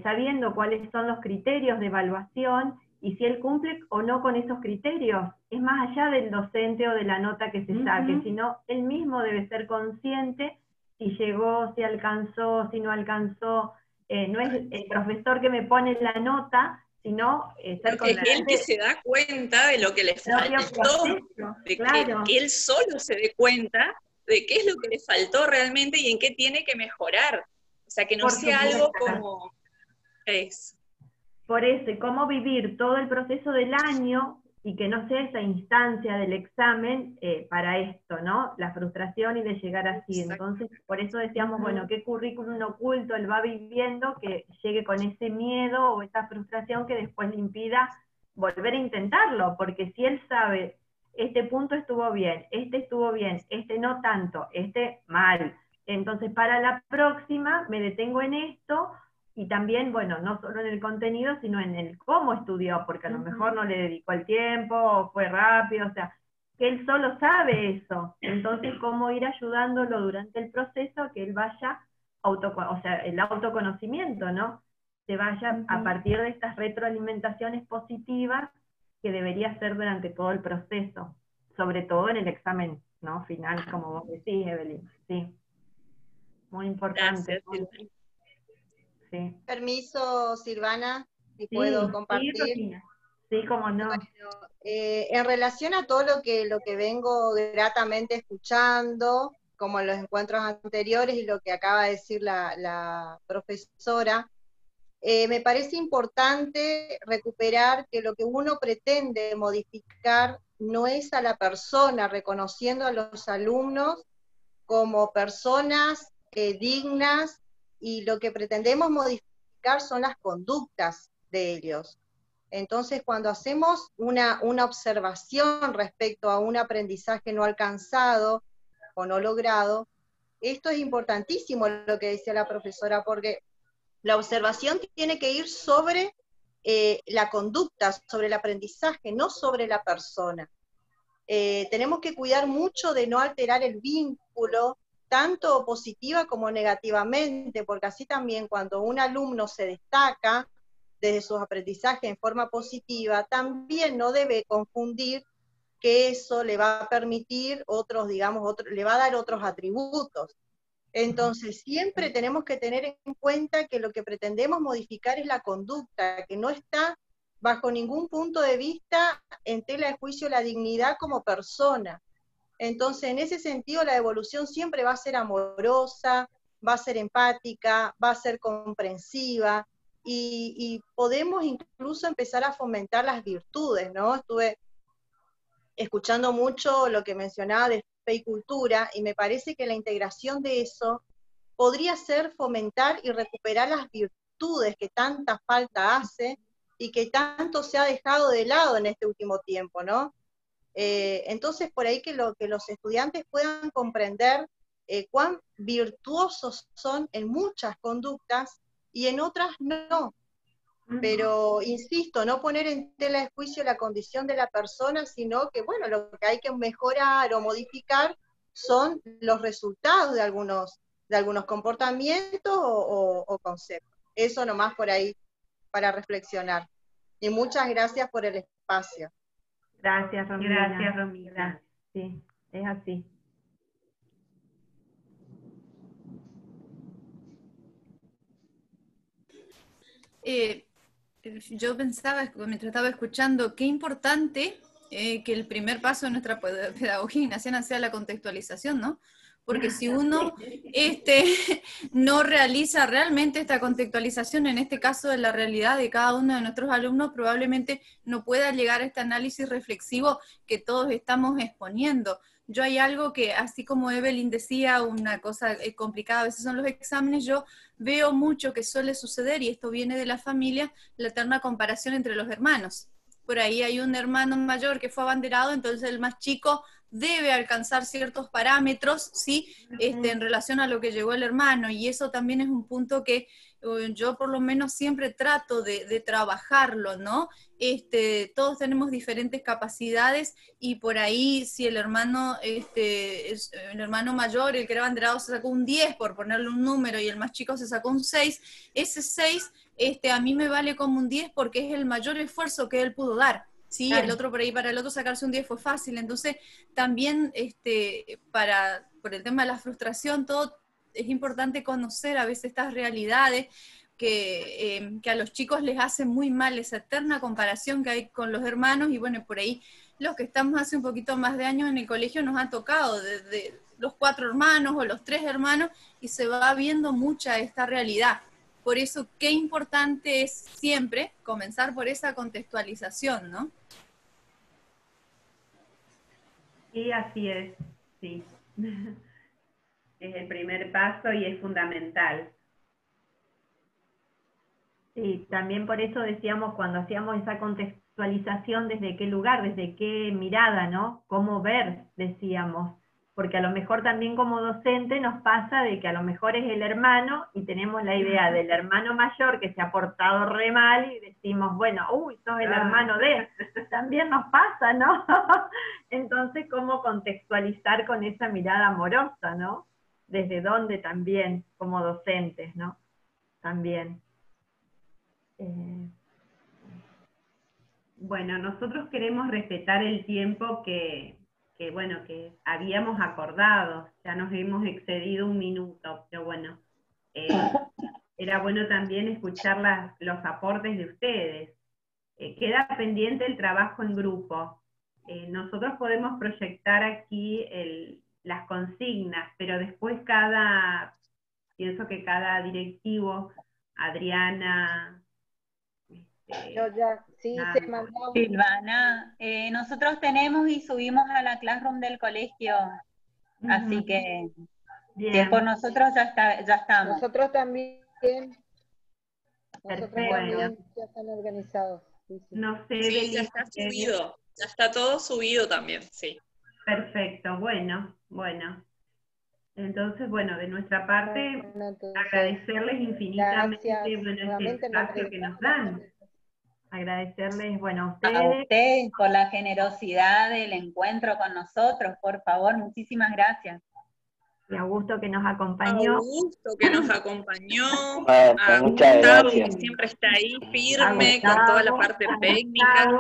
sabiendo cuáles son los criterios de evaluación y si él cumple o no con esos criterios. Es más allá del docente o de la nota que se saque, sino él mismo debe ser consciente si llegó, si alcanzó, si no alcanzó. No es el profesor que me pone la nota, sino ser consciente. Es él que se da cuenta de lo que le faltó, de claro. que él solo se dé cuenta de qué es lo que le faltó realmente y en qué tiene que mejorar. O sea, que no sea algo como eso. Por eso, y cómo vivir todo el proceso del año y que no sea esa instancia del examen para esto, ¿no? La frustración y de llegar así. Entonces, por eso decíamos, bueno, qué currículum oculto él va viviendo que llegue con ese miedo o esa frustración que después le impida volver a intentarlo, porque si él sabe, este punto estuvo bien, este no tanto, este mal. Entonces, para la próxima me detengo en esto, y también, bueno, no solo en el contenido, sino en el cómo estudió, porque a lo mejor no le dedicó el tiempo, o fue rápido, o sea, que él solo sabe eso. Entonces, cómo ir ayudándolo durante el proceso a que él vaya, o sea, el autoconocimiento, ¿no? Se vaya a partir de estas retroalimentaciones positivas que debería hacer durante todo el proceso, sobre todo en el examen, ¿no? Final, como vos decís, Evelyn. Sí, muy importante. Gracias, Sí. Permiso, Silvana, si Sí, puedo sí, compartir. Rosina. Sí, cómo no. Bueno, en relación a todo lo que vengo gratamente escuchando, como en los encuentros anteriores y lo que acaba de decir la profesora, me parece importante recuperar que lo que uno pretende modificar no es a la persona, reconociendo a los alumnos como personas dignas, y lo que pretendemos modificar son las conductas de ellos. Entonces, cuando hacemos una observación respecto a un aprendizaje no alcanzado o no logrado, esto es importantísimo lo que decía la profesora, porque la observación tiene que ir sobre la conducta, sobre el aprendizaje, no sobre la persona. Tenemos que cuidar mucho de no alterar el vínculo, tanto positiva como negativamente, porque así también cuando un alumno se destaca desde sus aprendizajes en forma positiva, también no debe confundir que eso le va a permitir otros, digamos, le va a dar otros atributos. Entonces, siempre tenemos que tener en cuenta que lo que pretendemos modificar es la conducta, que no está bajo ningún punto de vista en tela de juicio la dignidad como persona. Entonces, en ese sentido, la evolución siempre va a ser amorosa, va a ser empática, va a ser comprensiva, y podemos incluso empezar a fomentar las virtudes, ¿no? Estuve escuchando mucho lo que mencionaba de fe y cultura, y me parece que la integración de eso podría ser fomentar y recuperar las virtudes que tanta falta hace y que tanto se ha dejado de lado en este último tiempo, ¿no? Entonces, por ahí que los estudiantes puedan comprender cuán virtuosos son en muchas conductas y en otras no. Pero, insisto, no poner en tela de juicio la condición de la persona, sino que, bueno, lo que hay que mejorar o modificar son los resultados de algunos comportamientos o conceptos. Eso nomás por ahí para reflexionar. Y muchas gracias por el espacio. Gracias, Romina. Gracias, Romina. Sí, es así. Yo pensaba, mientras estaba escuchando, qué importante que el primer paso de nuestra pedagogía ignaciana sea la contextualización, ¿no? Porque si uno no realiza realmente esta contextualización, en este caso de la realidad de cada uno de nuestros alumnos, probablemente no pueda llegar a este análisis reflexivo que todos estamos exponiendo. Yo hay algo que, así como Evelyn decía, una cosa complicada a veces son los exámenes, yo veo mucho que suele suceder, y esto viene de la familia, la eterna comparación entre los hermanos. Por ahí hay un hermano mayor que fue abanderado, entonces el más chico debe alcanzar ciertos parámetros, ¿sí? En relación a lo que llegó el hermano, y eso también es un punto que yo por lo menos siempre trato de trabajarlo, ¿no? Todos tenemos diferentes capacidades, y por ahí si el hermano, el hermano mayor, el que era abanderado, se sacó un 10 por ponerle un número, y el más chico se sacó un 6, ese 6 a mí me vale como un 10 porque es el mayor esfuerzo que él pudo dar. Sí, claro. El otro por ahí, para el otro sacarse un 10 fue fácil. Entonces, también por el tema de la frustración, todo es importante conocer a veces estas realidades que a los chicos les hace muy mal esa eterna comparación que hay con los hermanos, y bueno, por ahí los que estamos hace un poquito más de años en el colegio nos ha tocado desde los 4 hermanos o los 3 hermanos, y se va viendo mucha esta realidad. Por eso, qué importante es siempre comenzar por esa contextualización, ¿no? Sí, así es, sí. Es el primer paso y es fundamental. Sí, también por eso decíamos cuando hacíamos esa contextualización, desde qué lugar, desde qué mirada, ¿no? Cómo ver, decíamos. porque a lo mejor también como docente nos pasa de que a lo mejor es el hermano y tenemos la idea del hermano mayor que se ha portado re mal y decimos, bueno, uy, sos el hermano de, también nos pasa, ¿no? Entonces, ¿cómo contextualizar con esa mirada amorosa, ¿no? Desde dónde también, como docentes, ¿no? También. Bueno, nosotros queremos respetar el tiempo que habíamos acordado, ya nos hemos excedido 1 minuto, pero bueno, era bueno también escuchar los aportes de ustedes. Queda pendiente el trabajo en grupo. Nosotros podemos proyectar aquí las consignas, pero después pienso que cada directivo, Adriana, se mandó. Silvana, nosotros tenemos y subimos a la Classroom del colegio, así que si es por nosotros ya estamos. Nosotros también. Bueno. Ya están organizados. Sí. No sé, sí, ya está subido, ya está todo subido también, sí. Perfecto, bueno. Entonces, bueno, de nuestra parte, agradecerles infinitamente este espacio que nos dan. Agradecerles, bueno, a ustedes por la generosidad del encuentro con nosotros, por favor, muchísimas gracias. Y Augusto que nos acompañó. Augusto que nos acompañó. A Gustavo que siempre está ahí firme con toda la parte técnica.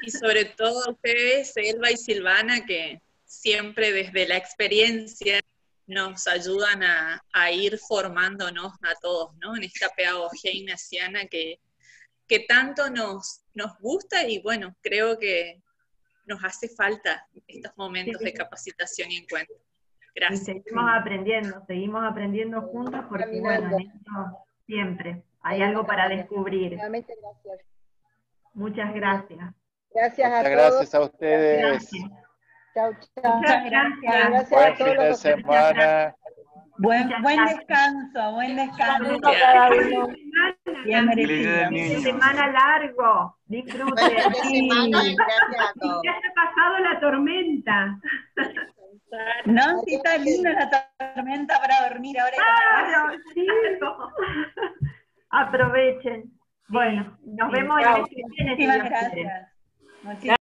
Y sobre todo a ustedes, Elba y Silvana, que siempre desde la experiencia nos ayudan a ir formándonos a todos, ¿no? En esta pedagogía ignaciana que tanto nos gusta y bueno, creo que nos hace falta estos momentos de capacitación y encuentro. Gracias. Y seguimos aprendiendo juntos porque bueno, en esto siempre hay algo para descubrir. Nuevamente gracias. Muchas gracias. Gracias a todos. Gracias a ustedes. Gracias. Chao. Muchas gracias. Gracias Buen a todos fin de los semana. Buen descanso. Bien merecido. Fin de semana largo. Disfruten. Gracias a todos. Ya se ha pasado la tormenta. No, sí está linda la tormenta para dormir ahora. Claro, sí. Aprovechen. Bueno, nos vemos el mes que viene. Muchísimas gracias.